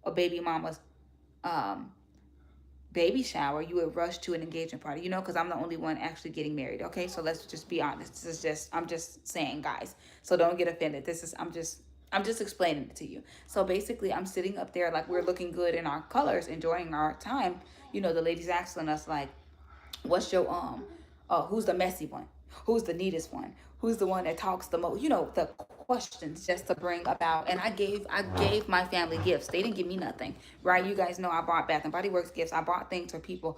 a baby mama's um baby shower. You would rush to an engagement party, because I'm the only one actually getting married. Okay, so let's just be honest. This is just, I'm just saying, guys, so don't get offended. This is, I'm just explaining it to you. So basically, I'm sitting up there like we're looking good in our colors, enjoying our time. The ladies asking us like, what's your who's the messy one, who's the neatest one, who's the one that talks the most, the questions just to bring about. And I gave my family gifts. They didn't give me nothing, right? You guys know I bought Bath and Body Works gifts. I bought things for people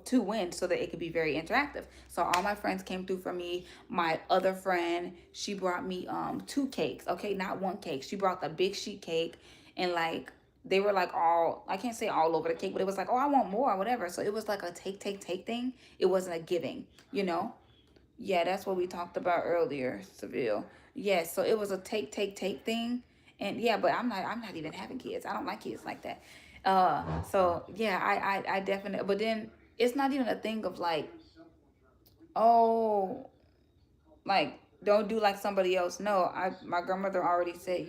to win so that it could be very interactive. So all my friends came through for me. My other friend, she brought me two cakes. Okay, not one cake. She brought the big sheet cake, and like they were like all, I can't say all over the cake, but it was like, oh, I want more or whatever. So it was like a take thing. It wasn't a giving, you know? Yeah, that's what we talked about earlier, Seville. Yes, so it was a take thing. And yeah, but I'm not even having kids. I don't like kids like that. So yeah, I definitely, but then it's not even a thing of like, oh, like don't do like somebody else. No, my grandmother already said,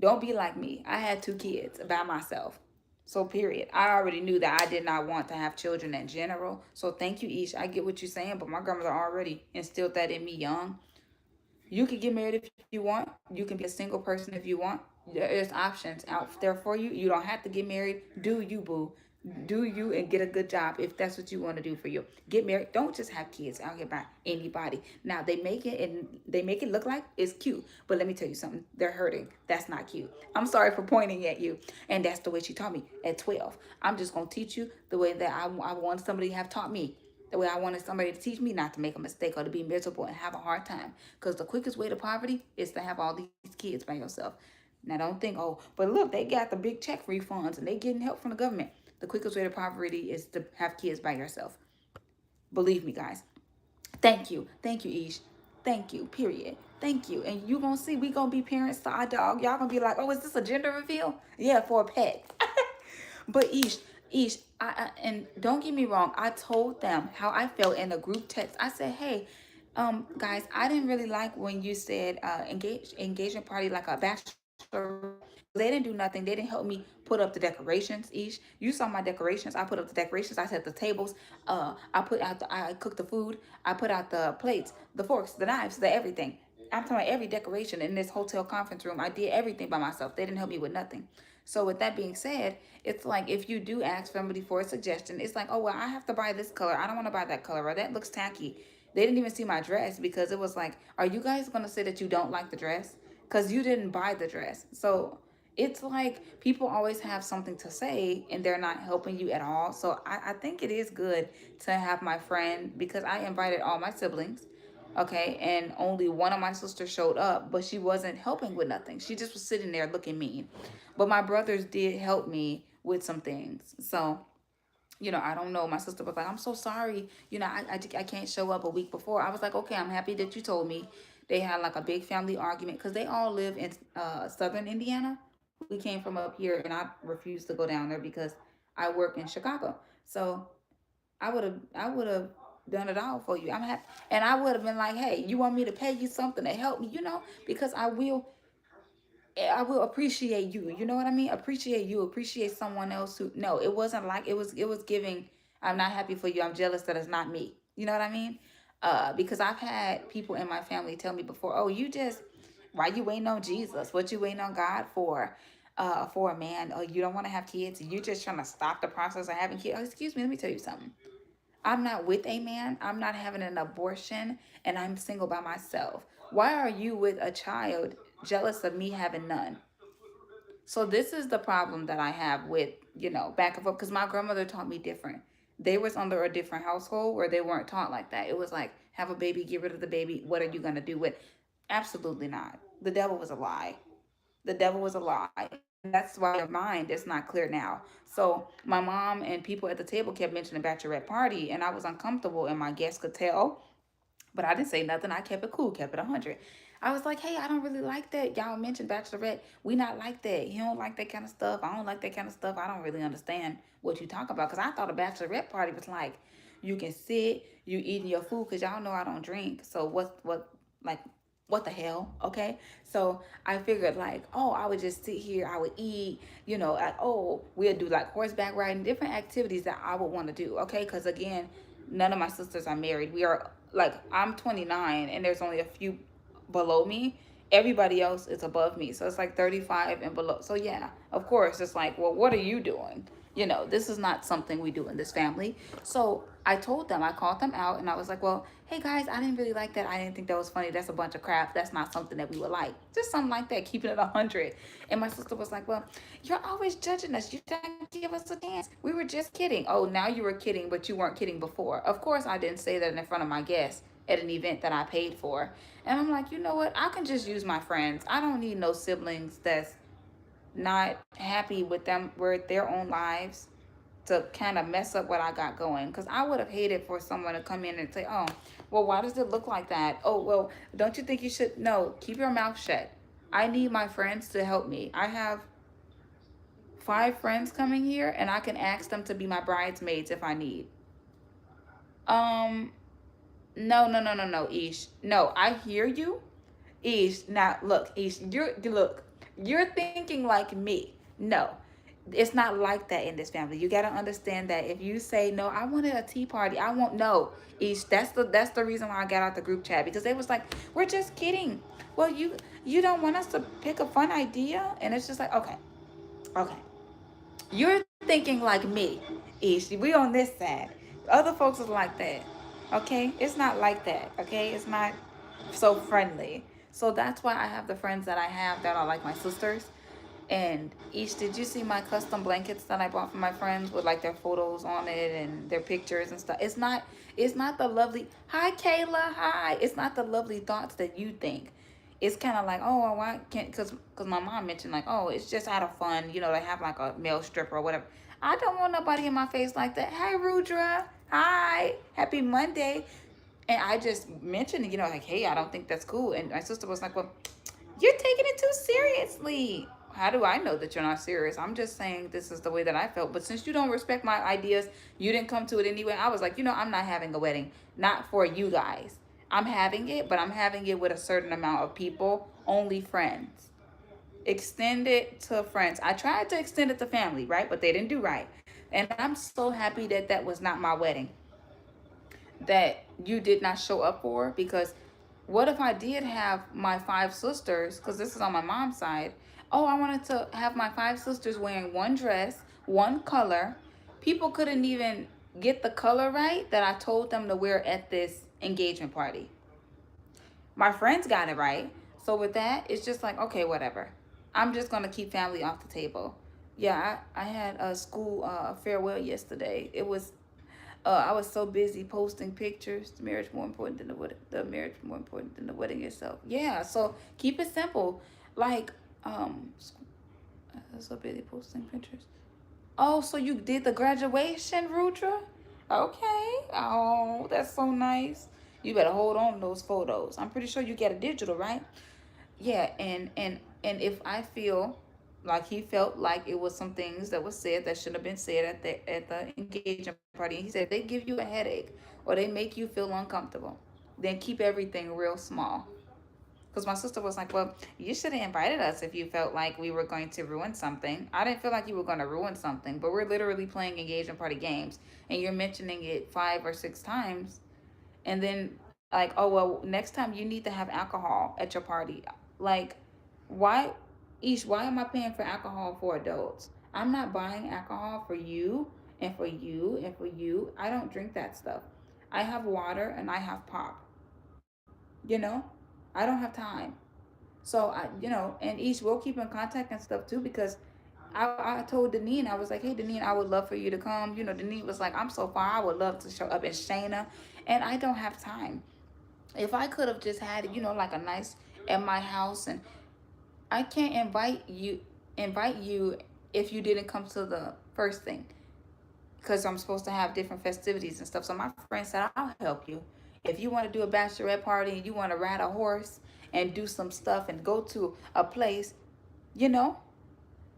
don't be like me. I had two kids by myself. So period. I already knew that I did not want to have children in general. So thank you, Ish. I get what you're saying, but my grandmother already instilled that in me young. You can get married if you want. You can be a single person if you want. There's options out there for you. You don't have to get married. Do you, boo? Do you and get a good job if that's what you want to do for you. Get married. Don't just have kids out here by anybody. Now they make it look like it's cute, but let me tell you something. They're hurting. That's not cute. I'm sorry for pointing at you, and that's the way she taught me at 12. I'm just gonna teach you the way that I want somebody to have taught me, the way I wanted somebody to teach me not to make a mistake or to be miserable and have a hard time. Because the quickest way to poverty is to have all these kids by yourself. Now, don't think, oh, but look, they got the big check refunds and they getting help from the government. The quickest way to poverty is to have kids by yourself. Believe me, guys. Thank you. Thank you, Ish. Thank you, period. Thank you. And you gonna see, we gonna be parents to our dog. Y'all gonna be like, oh, is this a gender reveal? Yeah, for a pet. But Ish, and don't get me wrong, I told them how I felt in a group text. I said, hey, guys, I didn't really like when you said engagement party like a bachelor. They didn't do nothing. They didn't help me put up the decorations. Ish, you saw my decorations. I put up the decorations. I set the tables. I cooked the food. I put out the plates, the forks, the knives, the everything. I'm talking about every decoration in this hotel conference room. I did everything by myself. They didn't help me with nothing. So with that being said, it's like if you do ask somebody for a suggestion, it's like, oh well, I have to buy this color. I don't want to buy that color, or that looks tacky. They didn't even see my dress because it was like, are you guys gonna say that you don't like the dress? Because you didn't buy the dress. So it's like people always have something to say and they're not helping you at all. So I think it is good to have my friend, because I invited all my siblings. Okay, and only one of my sisters showed up, but she wasn't helping with nothing. She just was sitting there looking mean. But my brothers did help me with some things. So, I don't know. My sister was like, I'm so sorry. I can't show up a week before. I was like, okay, I'm happy that you told me. They had like a big family argument because they all live in southern Indiana. We came from up here, and I refused to go down there because I work in Chicago. So I would have. done it all for you. I'm happy. And I would have been like, hey, you want me to pay you something to help me, because I will appreciate you. You know what I mean? Appreciate you, appreciate someone else who, no, it wasn't like, it was giving, I'm not happy for you. I'm jealous that it's not me. You know what I mean? Because I've had people in my family tell me before, oh, why you waiting on Jesus? What you waiting on God for a man? Oh, you don't want to have kids. You just trying to stop the process of having kids. Oh, excuse me. Let me tell you something. I'm not with a man. I'm not having an abortion, and I'm single by myself. Why are you with a child jealous of me having none? So this is the problem that I have with, back and forth, because my grandmother taught me different. They was under a different household where they weren't taught like that. It was like, have a baby, get rid of the baby. What are you going to do with? Absolutely not. The devil was a lie. The devil was a lie. That's why your mind is not clear now. So my mom and people at the table kept mentioning bachelorette party, and I was uncomfortable, and my guests could tell. But I didn't say nothing. I kept it cool, kept it 100. I was like, hey, I don't really like that. Y'all mentioned bachelorette. We not like that. You don't like that kind of stuff. I don't like that kind of stuff. I don't really understand what you talk about. Because I thought a bachelorette party was like, you can sit, you eating your food. Because y'all know I don't drink. So like, what the hell? Okay. So I figured like, oh, I would just sit here. I would eat, like, oh, we'll do like horseback riding, different activities that I would want to do. Okay. Because again, none of my sisters are married. We are like, I'm 29 and there's only a few below me. Everybody else is above me. So it's like 35 and below. So yeah, of course, it's like, well, what are you doing? This is not something we do in this family. So I told them, I called them out, and I was like, well, hey guys, I didn't really like that. I didn't think that was funny. That's a bunch of crap. That's not something that we would like. Just something like that, keeping it 100. And my sister was like, well, you're always judging us. You didn't give us a chance. We were just kidding. Oh, now you were kidding, but you weren't kidding before. Of course, I didn't say that in front of my guests at an event that I paid for. And I'm like, you know what? I can just use my friends. I don't need no siblings that's not happy with their own lives to kind of mess up what I got going. Because I would have hated for someone to come in and say, oh, well, why does it look like that? Oh, well, don't you think you should? No, keep your mouth shut. I need my friends to help me. I have 5 friends coming here, and I can ask them to be my bridesmaids if I need. Um, no, no, no, no, no, Ish. No, I hear you. Ish, now look, Ish, you're thinking like me. No, it's not like that in this family. You gotta understand that if you say no, I wanted a tea party. I won't. No, Ish. That's the reason why I got out the group chat, because they was like, we're just kidding. Well, you don't want us to pick a fun idea, and it's just like, okay, okay. You're thinking like me, Ish. We on this side. Other folks is like that. Okay? It's not like that. Okay? It's not so friendly. So that's why I have the friends that I have that are like my sisters. And Ish, did you see my custom blankets that I bought for my friends with like their photos on it and their pictures and stuff? It's not the lovely, hi Kayla, hi. It's not the lovely thoughts that you think. It's kind of like, oh, why can't, because my mom mentioned like, oh, it's just out of fun, they have like a male stripper or whatever. I don't want nobody in my face like that. Hi Rudra, hi, happy Monday. And I just mentioned, like, hey, I don't think that's cool. And my sister was like, well, you're taking it too seriously. How do I know that you're not serious? I'm just saying this is the way that I felt. But since you don't respect my ideas, you didn't come to it anyway. I was like, I'm not having a wedding. Not for you guys. I'm having it, but I'm having it with a certain amount of people, only friends. Extend it to friends. I tried to extend it to family, right? But they didn't do right. And I'm so happy that that was not my wedding, that you did not show up for, because what if I did have my 5 sisters, because this is on my mom's side. Oh, I wanted to have my 5 sisters wearing one dress, one color. People couldn't even get the color right that I told them to wear at this engagement party. My friends got it right. So with that, it's just like, okay, whatever. I'm just going to keep family off the table. Yeah, I had a school farewell yesterday. I was so busy posting pictures. The marriage more important than the wedding. The marriage more important than the wedding itself. Yeah, so keep it simple. Like, I was so busy posting pictures. Oh, so you did the graduation, Rudra? Okay. Oh, that's so nice. You better hold on to those photos. I'm pretty sure you get a digital, right? Yeah, and if I feel Like he felt like it was some things that was said that shouldn't have been said at the engagement party. And he said if they give you a headache or they make you feel uncomfortable, then keep everything real small. Because my sister was like, well, you should have invited us if you felt like we were going to ruin something. I didn't feel like you were going to ruin something, but we're literally playing engagement party games and you're mentioning it 5 or 6 times. And then, like, oh, well, next time you need to have alcohol at your party. Like, why, why am I paying for alcohol for adults? I'm not buying alcohol for you and for you and for you. I don't drink that stuff. I have water and I have pop, you know? I don't have time. So and each we'll keep in contact and stuff too because I told Deneen, I was like, hey Deneen, I would love for you to come. Deneen was like, I'm so far, I would love to show up in Shayna, and I don't have time. If I could have just had like a nice at my house, and I can't invite you if you didn't come to the first thing because I'm supposed to have different festivities and stuff. So my friend said, I'll help you. If you want to do a bachelorette party and you want to ride a horse and do some stuff and go to a place, you know,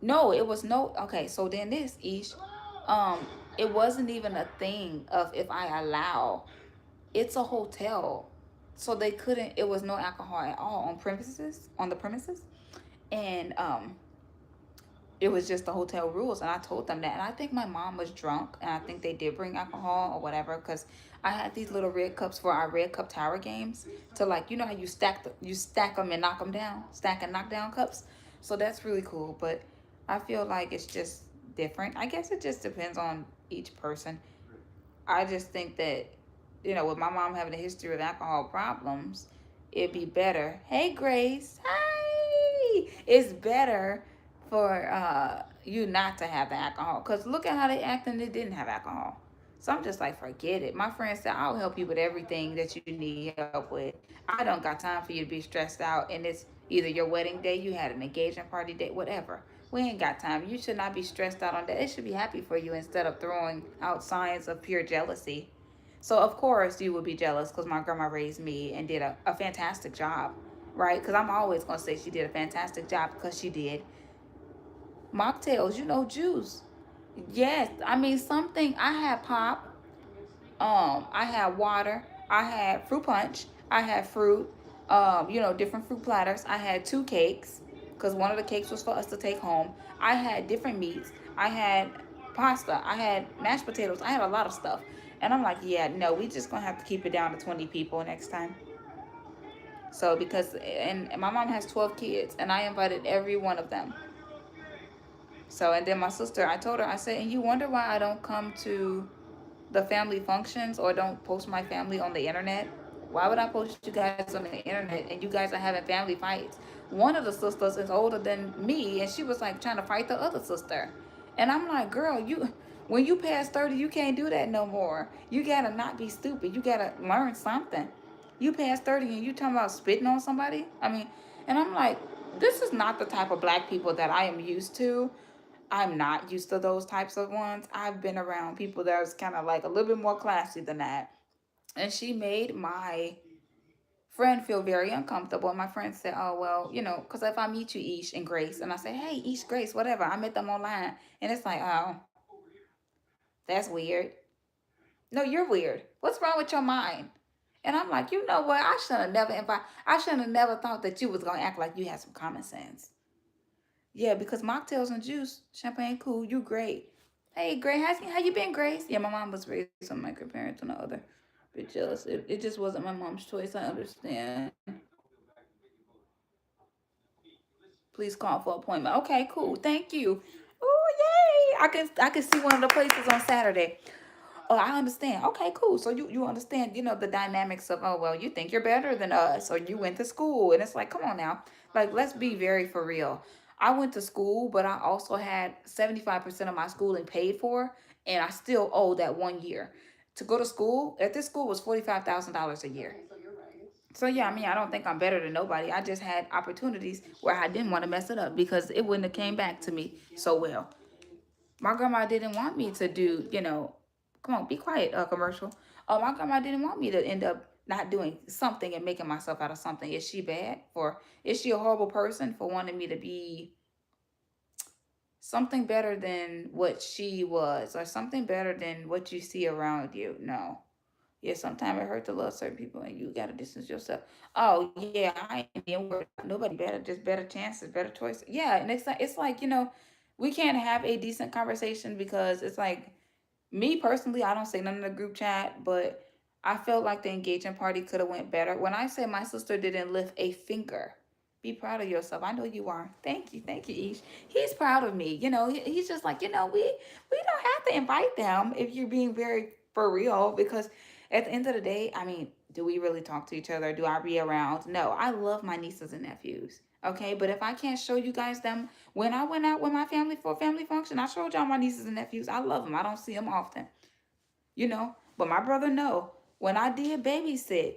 no, it was no. Okay, so then this ish, um, it wasn't even a thing of if I allow. It's a hotel, so they couldn't. It was no alcohol at all on the premises, and it was just the hotel rules. And I told them that, and I think my mom was drunk, and I think they did bring alcohol or whatever, because I had these little red cups for our red cup tower games to like how you stack them and knock them down, stack and knock down cups. So that's really cool, but I feel like it's just different. I guess it just depends on each person. I just think that, with my mom having a history of alcohol problems, it'd be better. Hey, Grace. Hi. It's better for you not to have the alcohol. Because look at how they act and they didn't have alcohol. So I'm just like, forget it. My friend said, I'll help you with everything that you need help with. I don't got time for you to be stressed out. And it's either your wedding day, you had an engagement party day, whatever. We ain't got time. You should not be stressed out on that. It should be happy for you instead of throwing out signs of pure jealousy. So, of course, you would be jealous because my grandma raised me and did a fantastic job, right? Because I'm always going to say she did a fantastic job because she did. Mocktails, juice. Yes, I mean, something. I had pop, I had water, I had fruit punch, I had fruit, different fruit platters. I had 2 cakes because one of the cakes was for us to take home. I had different meats. I had pasta. I had mashed potatoes. I had a lot of stuff. And I'm like, yeah, no, we just gonna have to keep it down to 20 people next time. So and my mom has 12 kids and I invited every one of them. So and then my sister, I told her, I said, and you wonder why I don't come to the family functions or don't post my family on the internet? Why would I post you guys on the internet and you guys are having family fights? One of the sisters is older than me and she was like trying to fight the other sister. And I'm like, girl, when you pass 30, you can't do that no more. You gotta not be stupid. You gotta learn something. You pass 30 and you talking about spitting on somebody? I mean, and I'm like, this is not the type of black people that I am used to. I'm not used to those types of ones. I've been around people that was kind of like a little bit more classy than that. And she made my friend feel very uncomfortable. And my friend said, oh, well, because if I meet you, Ish and Grace, and I say, hey, Ish, Grace, whatever, I met them online. And it's like, oh, that's weird. No, you're weird. What's wrong with your mind? And I'm like, you know what? I shouldn't have never thought that you was going to act like you had some common sense. Yeah, because mocktails and juice, champagne, cool. You great. Hey, Grace, how you been, Grace? Yeah, my mom was raised on my grandparents and the other. Bit jealous. It just wasn't my mom's choice. I understand. Please call for appointment. Okay, cool. Thank you. Oh, yay! I can see one of the places on Saturday. Oh, I understand. Okay, cool. So you understand, the dynamics of, oh, well, you think you're better than us or you went to school. And it's like, come on now. Like, let's be very for real. I went to school, but I also had 75% of my schooling paid for, and I still owe that 1 year. To go to school, at this school was $45,000 a year. So yeah, I mean, I don't think I'm better than nobody. I just had opportunities where I didn't want to mess it up because it wouldn't have came back to me so well. My grandma didn't want me to do, come on, be quiet, commercial. My grandma didn't want me to end up not doing something and making myself out of something. Is she bad? Or is she a horrible person for wanting me to be something better than what she was, or something better than what you see around you. No. Yeah, sometimes it hurts to love certain people and you gotta distance yourself. Oh yeah, I ain't being worried about nobody better, just better chances, better choices. Yeah, and it's like, we can't have a decent conversation because it's like, me personally, I don't say nothing in the group chat, but I felt like the engagement party could have went better. When I say my sister didn't lift a finger, be proud of yourself. I know you are. Thank you, Ish. He's proud of me. He's just like, we don't have to invite them if you're being very for real, because at the end of the day, I mean, do we really talk to each other? Do I be around? No, I love my nieces and nephews. Okay, but if I can't show you guys them when I went out with my family for a family function, I showed y'all my nieces and nephews. I love them. I don't see them often, But my brother, no. When I did babysit,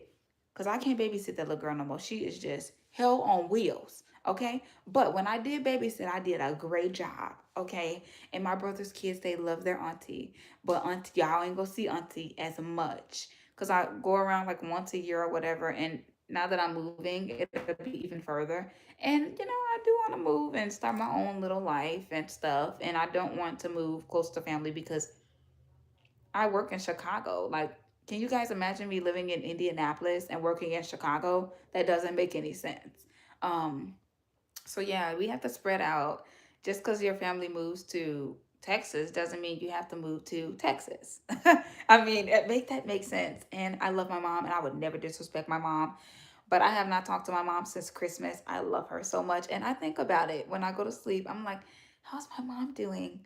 because I can't babysit that little girl no more. She is just hell on wheels. Okay. But when I did babysit, I did a great job. Okay. And my brother's kids, they love their auntie. But auntie, y'all ain't gonna see auntie as much. Because I go around like once a year or whatever. And now that I'm moving, it'll be even further. And I do want to move and start my own little life and stuff. And I don't want to move close to family because I work in Chicago. Like, can you guys imagine me living in Indianapolis and working in Chicago? That doesn't make any sense. Um, so yeah, we have to spread out. Just because your family moves to Texas doesn't mean you have to move to Texas. I mean, make that make sense. And I love my mom, and I would never disrespect my mom. But I have not talked to my mom since Christmas. I love her so much, and I think about it when I go to sleep. I'm like, how's my mom doing?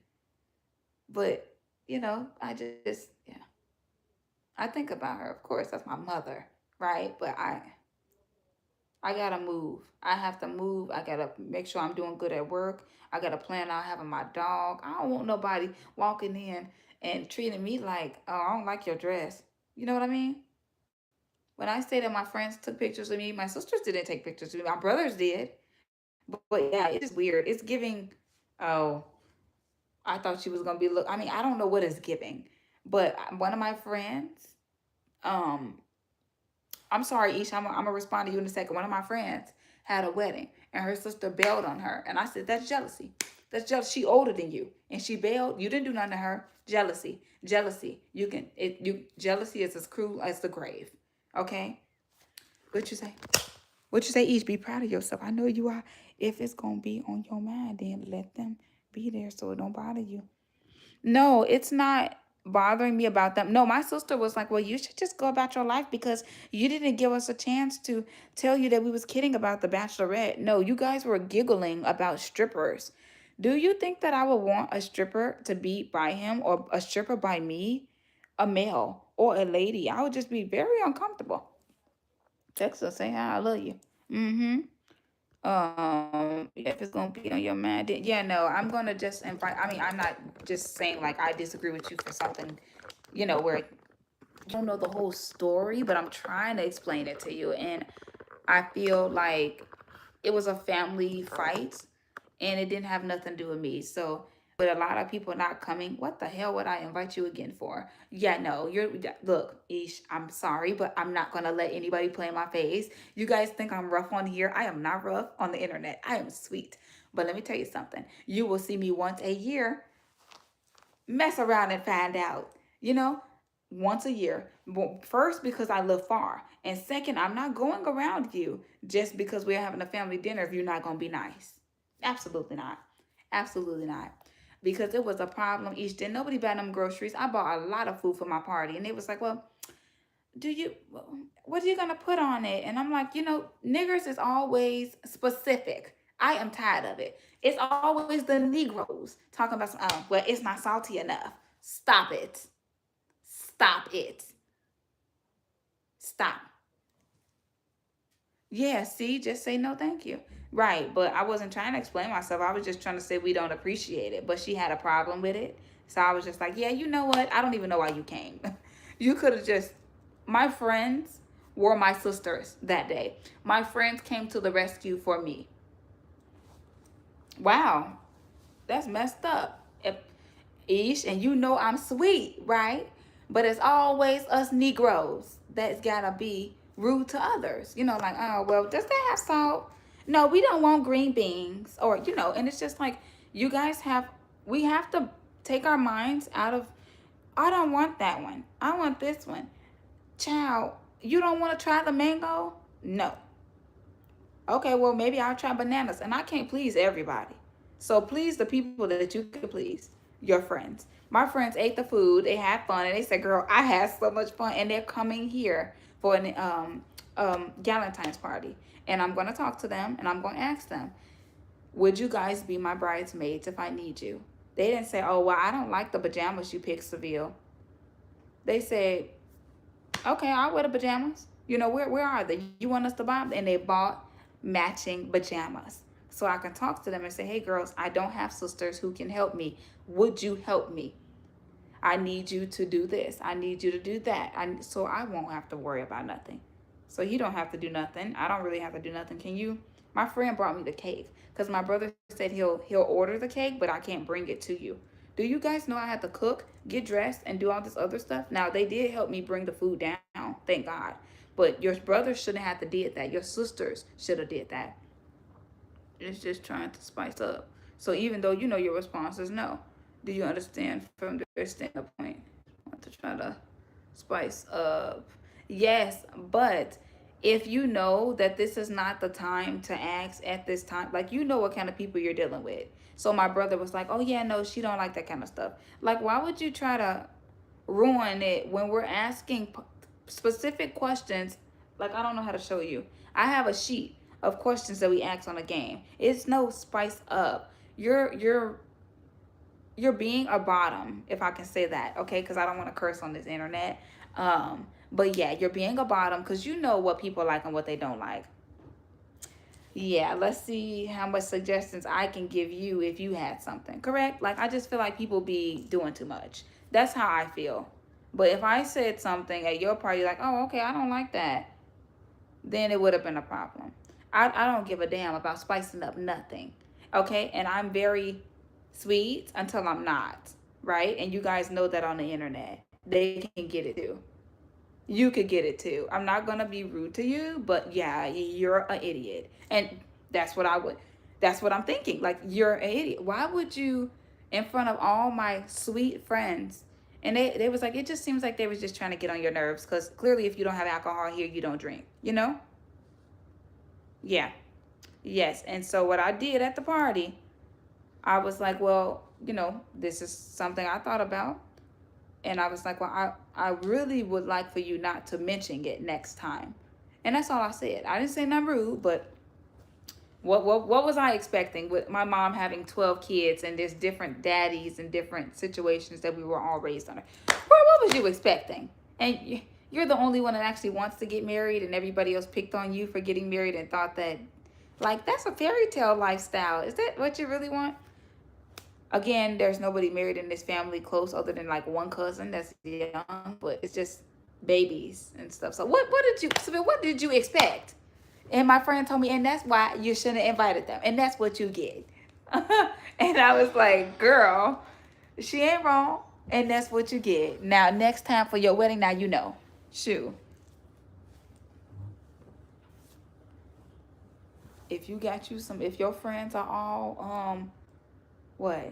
But I just yeah. I think about her, of course, that's my mother, right? But I gotta move. I have to move. I gotta make sure I'm doing good at work. I gotta plan out having my dog. I don't want nobody walking in and treating me like, oh, I don't like your dress. You know what I mean? When I say that my friends took pictures of me, my sisters didn't take pictures of me. My brothers did. But yeah, it's just weird. It's giving, oh, I thought she was gonna be look. I mean, I don't know what it's giving. But one of my friends, um, I'm sorry, Isha. I'm gonna respond to you in a second. One of my friends had a wedding, and her sister bailed on her, and I said, "That's jealousy. That's jealousy. She older than you, and she bailed. You didn't do nothing to her. Jealousy, jealousy. Jealousy is as cruel as the grave. Okay, what you say? What you say? Ish, be proud of yourself. I know you are. If it's gonna be on your mind, then let them be there so it don't bother you. No, it's not bothering me about them. No, my sister was like, "Well, you should just go about your life because you didn't give us a chance to tell you that we was kidding about the bachelorette." No, you guys were giggling about strippers. Do you think that I would want a stripper to be by him or a stripper by me, a male or a lady? I would just be very uncomfortable. Text her, say hi, I love you. Mm-hmm. If it's gonna be on your mind, then yeah, no, I'm gonna just invite. I mean, I'm not just saying like I disagree with you for something, where you don't know the whole story, but I'm trying to explain it to you, and I feel like it was a family fight, and it didn't have nothing to do with me. So, with a lot of people not coming, what the hell would I invite you again for? Yeah, no, look, Ish, I'm sorry, but I'm not gonna let anybody play in my face. You guys think I'm rough on here? I am not rough on the internet. I am sweet. But let me tell you something. You will see me once a year. Mess around and find out. You know, once a year. Well, first, because I live far. And second, I'm not going around you just because we're having a family dinner if you're not going to be nice. Absolutely not. Absolutely not. Because it was a problem each day. Nobody bought them groceries. I bought a lot of food for my party. And it was like, well, what are you going to put on it? And I'm like, niggers is always specific. I am tired of it. It's always the Negroes talking about, well, it's not salty enough. Stop it. Stop it. Stop. Yeah, see, just say no, thank you. Right, but I wasn't trying to explain myself. I was just trying to say we don't appreciate it. But she had a problem with it. So I was just like, yeah, you know what? I don't even know why you came. You could have just. My friends were my sisters that day. My friends came to the rescue for me. Wow, that's messed up. If Ish, and I'm sweet, right? But it's always us Negroes that's gotta be rude to others. Like, oh, well, does that have salt? No, we don't want green beans. Or, and it's just like, You guys have, we have to take our minds out of, I don't want that one. I want this one. Child, you don't want to try the mango? No. Okay, well, maybe I'll try bananas. And I can't please everybody. So please the people that you can please, your friends. My friends ate the food, they had fun, and they said, girl, I had so much fun. And they're coming here for an Galentine's party. And I'm going to talk to them and I'm going to ask them, would you guys be my bridesmaids if I need you? They didn't say, oh, well, I don't like the pajamas you picked, Seville. They said, okay, I'll wear the pajamas. You know, where are they? You want us to buy them? And they bought matching pajamas. So I can talk to them and say, hey, girls, I don't have sisters who can help me. Would you help me? I need you to do this. I need you to do that. So I won't have to worry about nothing. So you don't have to do nothing. I don't really have to do nothing. Can you? My friend brought me the cake because my brother said he'll order the cake, but I can't bring it to you. Do you guys know I had to cook, get dressed, and do all this other stuff? Now, they did help me bring the food down, thank God. But your brothers shouldn't have to did that. Your sisters should have did that. It's just trying to spice up. So even though you know your response is no, do you understand from their standpoint? I want to try to spice up. Yes, but if you know that this is not the time to ask at this time, like you know what kind of people you're dealing with. So my brother was like, oh yeah, no, she don't like that kind of stuff. Like, why would you try to ruin it when we're asking specific questions? Like, I don't know how to show you. I have a sheet of questions that we ask on a game. It's no spice up. You're being a bottom, if I can say that, okay? Because I don't want to curse on this internet. But yeah, you're being a bottom because you know what people like and what they don't like. Yeah, let's see how much suggestions I can give you if you had something, correct? Like, I just feel like people be doing too much. That's how I feel. But if I said something at your party, like, oh, okay, I don't like that, then it would have been a problem. I don't give a damn about spicing up nothing, okay? And I'm very sweet until I'm not, right? And you guys know that on the internet. They can get it too. You could get it too. I'm not gonna be rude to you, but yeah, you're an idiot. And that's what I would, that's what I'm thinking. Like, you're an idiot. Why would you, in front of all my sweet friends, and they was like, it just seems like they was just trying to get on your nerves because clearly if you don't have alcohol here, you don't drink, you know? Yeah. Yes. And so what I did at the party, I was like, well, you know, this is something I thought about. And I was like, well, I really would like for you not to mention it next time. And that's all I said. I didn't say nothing rude, but what was I expecting with my mom having 12 kids and there's different daddies and different situations that we were all raised under? What was you expecting? And you're the only one that actually wants to get married and everybody else picked on you for getting married and thought that, like, that's a fairy tale lifestyle. Is that what you really want? Again, there's nobody married in this family close other than like one cousin that's young, but it's just babies and stuff. So what did you expect? And my friend told me, and that's why you shouldn't have invited them. And that's what you get. And I was like, girl, she ain't wrong. And that's what you get. Now, next time for your wedding, now you know. Shoo. If you got you some, if your friends are all, what?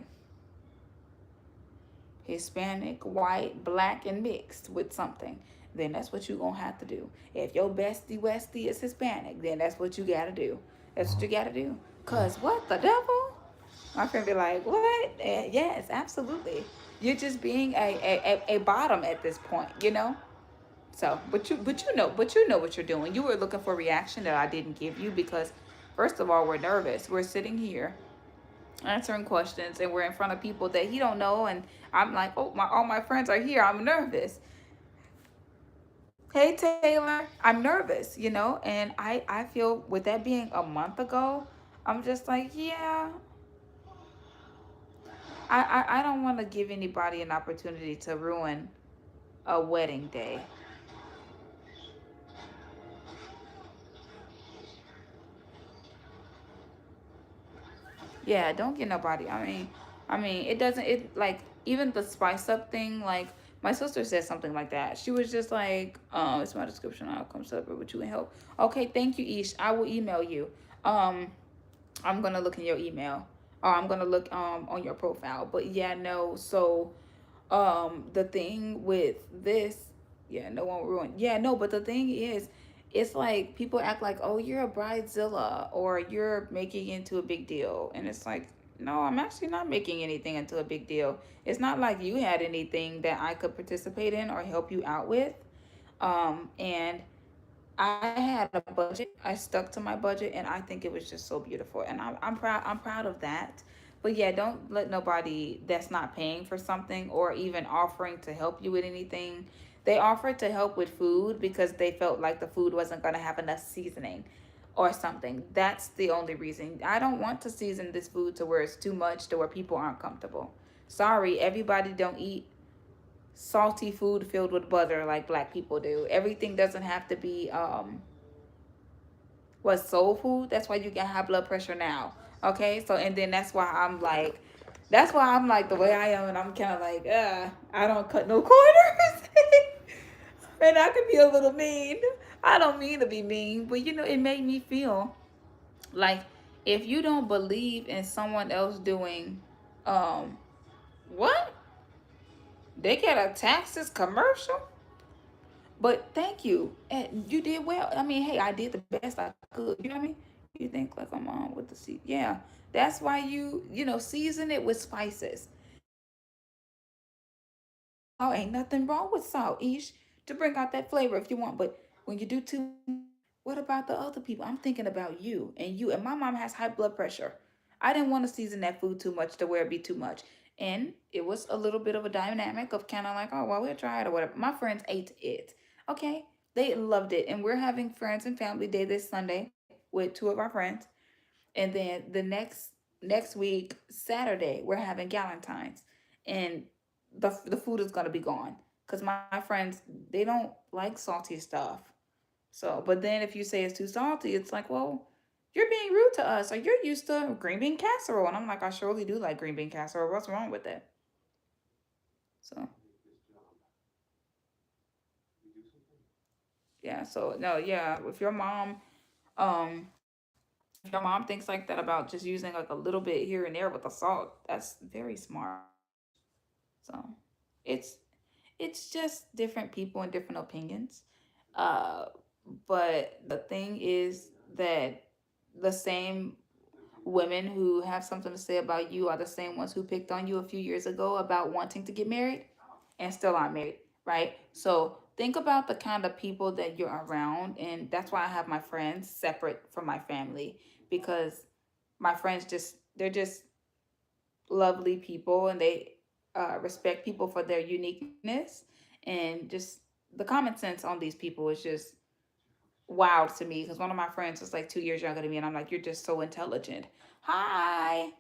Hispanic, white, black, and mixed with something, then that's what you're going to have to do. If your bestie Westie is Hispanic, then that's what you got to do. That's what you got to do. Because what the devil? My friend be like, what? Yes, absolutely. You're just being a bottom at this point, you know? So, but you know what you're doing. You were looking for a reaction that I didn't give you because, first of all, we're nervous. We're sitting here answering questions and we're in front of people that he don't know, and I'm like, oh, all my friends are here, I'm nervous. Hey Taylor, I'm nervous, you know. And I feel with that being a month ago, I'm just like, yeah, I don't want to give anybody an opportunity to ruin a wedding day. Yeah, don't get nobody. I mean, it doesn't. It like even the spice up thing. Like my sister said something like that. She was just like, it's my description. I'll come celebrate with you and help. Okay, thank you, Ish. I will email you. Um, I'm gonna look in your email. Oh, I'm gonna look on your profile. But yeah, no. So the thing with this, yeah, no one ruined. Yeah, no, but the thing is, it's like people act like, oh, you're a bridezilla or you're making it into a big deal. And it's like, no, I'm actually not making anything into a big deal. It's not like you had anything that I could participate in or help you out with. And I had a budget. I stuck to my budget, and I think it was just so beautiful. And I'm proud. I'm proud of that. But yeah, don't let nobody that's not paying for something or even offering to help you with anything. They offered to help with food because they felt like the food wasn't gonna have enough seasoning or something. That's the only reason. I don't want to season this food to where it's too much to where people aren't comfortable. Sorry, everybody don't eat salty food filled with butter like black people do. Everything doesn't have to be what soul food. That's why you get high blood pressure now. Okay, so and then that's why I'm like the way I am, and I'm kind of like, I don't cut no corners, and I can be a little mean. I don't mean to be mean, but it made me feel like if you don't believe in someone else doing, um, what they get a taxes commercial. But thank you. And you did well. I mean, hey, I did the best I could. You know what I mean? You think like I'm on with the seed. Yeah. That's why season it with spices. Oh, ain't nothing wrong with salt, Ish, to bring out that flavor if you want. But when you do too, what about the other people? I'm thinking about you and you. And my mom has high blood pressure. I didn't want to season that food too much to where it be too much. And it was a little bit of a dynamic of kind of like, oh, well, we'll try it or whatever. My friends ate it. Okay. They loved it. And we're having friends and family day this Sunday with two of our friends. And then the next week, Saturday, we're having Galentine's, and the food is gonna be gone because my friends they don't like salty stuff. So, but then if you say it's too salty, it's like, well, you're being rude to us, or you're used to green bean casserole, and I'm like, I surely do like green bean casserole. What's wrong with it? So yeah, so no, yeah, um, if your mom thinks like that about just using like a little bit here and there with the salt, that's very smart. So it's it's just different people and different opinions. Uh, but the thing is that the same women who have something to say about you are the same ones who picked on you a few years ago about wanting to get married and still aren't married, right? So think about the kind of people that you're around, and that's why I have my friends separate from my family because my friends they're just lovely people and they respect people for their uniqueness and just the common sense on these people is just wild to me because one of my friends is like 2 years younger than me and I'm like you're just so intelligent. Hi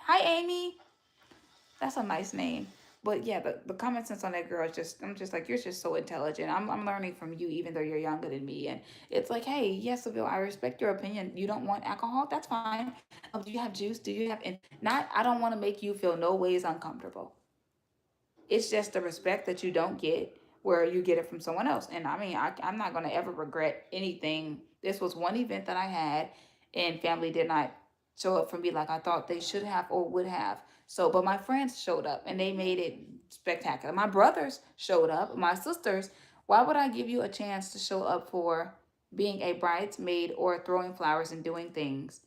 Amy. That's a nice name. But yeah, the common sense on that girl is just I'm just like you're just so intelligent. I'm learning from you even though you're younger than me. And it's like, hey, yes, Seville, I respect your opinion. You don't want alcohol, that's fine. Do you have juice? Do you have and not I don't want to make you feel no ways uncomfortable. It's just the respect that you don't get where you get it from someone else. And I mean, I'm not going to ever regret anything. This was one event that I had, and family did not show up for me like I thought they should have or would have. So, but my friends showed up and they made it spectacular. My brothers showed up, my sisters. Why would I give you a chance to show up for being a bridesmaid or throwing flowers and doing things?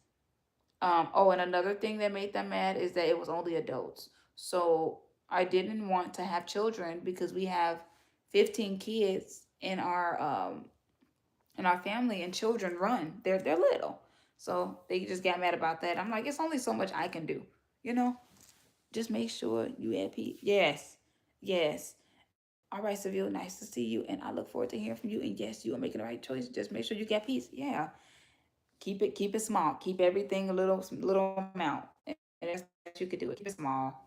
Oh, and another thing that made them mad is that it was only adults. So I didn't want to have children because we have 15 kids in our family and children run. They're little. So they just got mad about that. I'm like, it's only so much I can do. You know? Just make sure you have peace. Yes. Yes. All right, Seville, nice to see you. And I look forward to hearing from you. And yes, you are making the right choice. Just make sure you get peace. Yeah. Keep it small. Keep everything a little amount. And that's you could do it. Keep it small.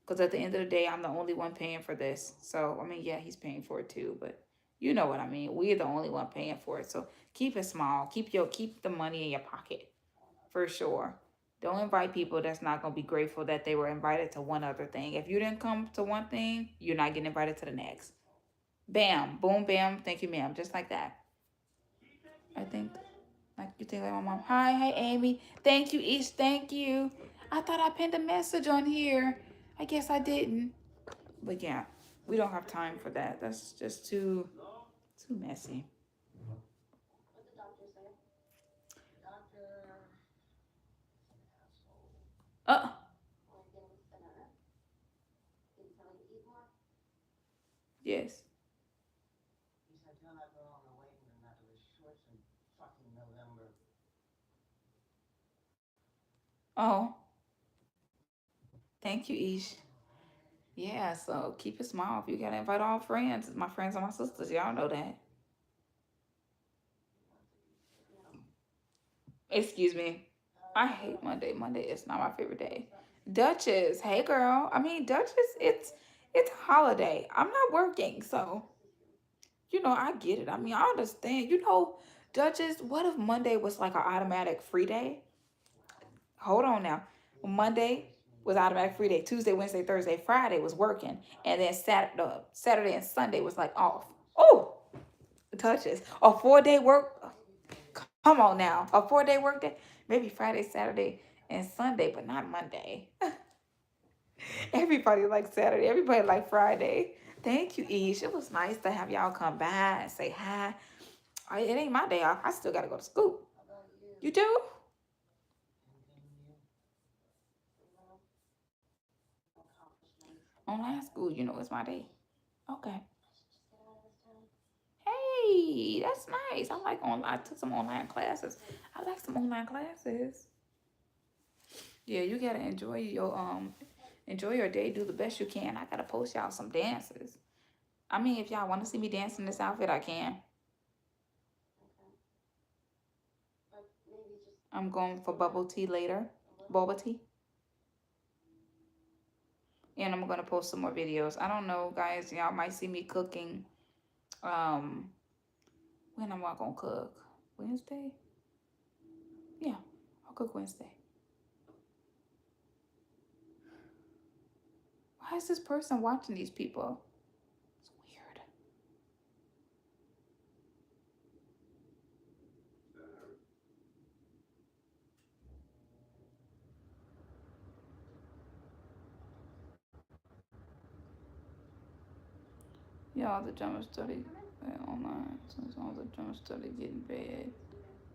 Because at the end of the day, I'm the only one paying for this. So I mean, yeah, he's paying for it too, but you know what I mean. We're the only one paying for it. So keep it small. Keep the money in your pocket for sure. Don't invite people that's not gonna be grateful that they were invited to one other thing. If you didn't come to one thing, you're not getting invited to the next. Bam, boom, bam. Thank you, ma'am. Just like that. I think like you think like my mom. Hi, Amy. Thank you, Ish. Thank you. I thought I pinned a message on here. I guess I didn't. But yeah, we don't have time for that. That's just too messy. Uh, yes. Oh, thank you, Ish. Yeah, so keep it small. If you gotta invite all friends, my friends and my sisters, y'all know that. Excuse me. I hate Monday. Monday is not my favorite day. Duchess, hey girl. I mean, Duchess, it's a holiday. I'm not working, so I get it. I mean, I understand. Duchess, what if Monday was like an automatic free day? Hold on now. Monday was automatic free day. Tuesday, Wednesday, Thursday, Friday was working, and then Saturday and Sunday was like off. Oh, Duchess, a 4 day work. Come on now, a 4 day work day. Maybe Friday, Saturday, and Sunday, but not Monday. Everybody likes Saturday. Everybody like Friday. Thank you, Ish. It was nice to have y'all come by and say hi. It ain't my day off. I still gotta go to school. You do? Online school, it's my day. Okay. Hey, that's nice. I like online. I took some online classes. I like some online classes. Yeah, you gotta enjoy your day. Do the best you can. I gotta post y'all some dances. I mean, if y'all want to see me dance in this outfit, I can. I'm going for bubble tea later. Boba tea. And I'm gonna post some more videos. I don't know, guys. Y'all might see me cooking. Um, when am I gonna cook? Wednesday? Yeah, I'll cook Wednesday. Why is this person watching these people? It's weird. Yeah, all the drama study online. Since all the drama study getting bad.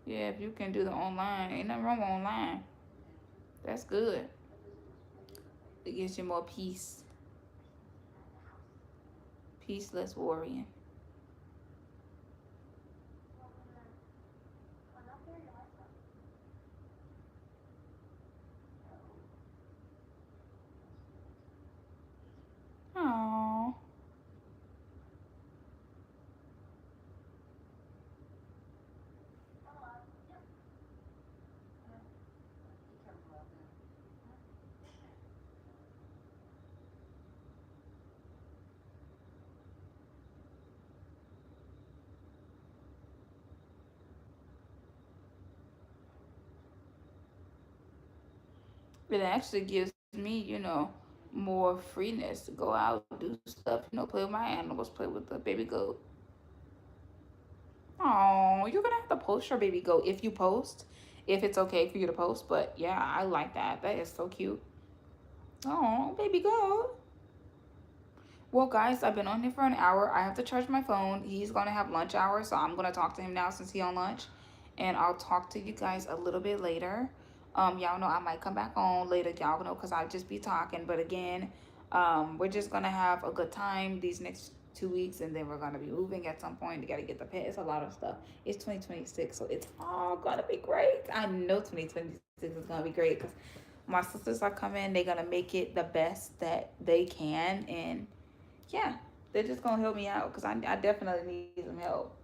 Yeah, if you can do the online, ain't nothing wrong with online. That's good. It gives you more peace. Peace, less worrying. Oh, it actually gives me, more freeness to go out, do stuff, play with my animals, play with the baby goat. Oh, you're gonna have to post your baby goat if you post, if it's okay for you to post. But yeah, I like that. That is so cute. Oh, baby goat. Well, guys, I've been on here for an hour. I have to charge my phone. He's gonna have lunch hour, so I'm gonna talk to him now since he on lunch, and I'll talk to you guys a little bit later. Y'all know I might come back on later. Y'all know because I'll just be talking. But again, we're just gonna have a good time these next 2 weeks, and then we're gonna be moving at some point. You gotta get the pet. It's a lot of stuff. It's 2026, so it's all gonna be great. I know 2026 is gonna be great because my sisters are coming. They're gonna make it the best that they can, and yeah, they're just gonna help me out because I definitely need some help.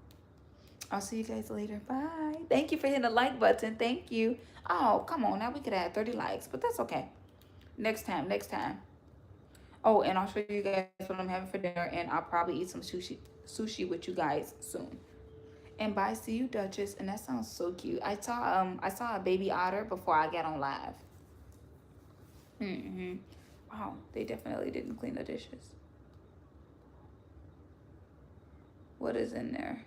I'll see you guys later. Bye. Thank you for hitting the like button. Thank you. Oh, come on. Now we could add 30 likes, but that's okay. Next time, next time. Oh, and I'll show you guys what I'm having for dinner, and I'll probably eat some sushi with you guys soon. And bye, see you, Duchess. And that sounds so cute. I saw a baby otter before I got on live. Mm-hmm. Wow, they definitely didn't clean the dishes. What is in there?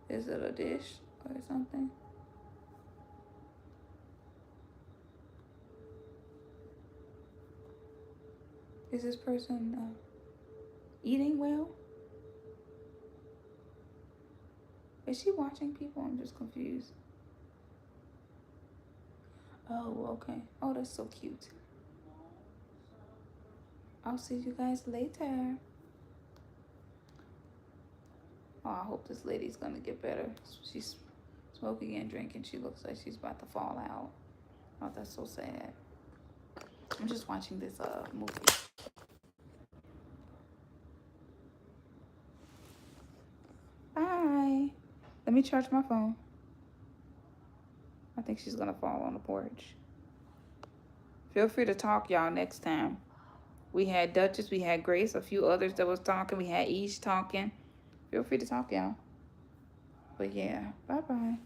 Is it a dish or something? Is this person eating well? Is she watching people? I'm just confused. Oh, okay. Oh, that's so cute. I'll see you guys later. Oh, I hope this lady's gonna get better. She's smoking and drinking. She looks like she's about to fall out. Oh, that's so sad. I'm just watching this movie. Bye. Let me charge my phone. I think she's gonna fall on the porch. Feel free to talk, y'all, next time. We had Duchess, we had Grace, a few others that was talking. We had Each talking. Feel free to talk, y'all. But yeah, bye-bye.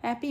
Happy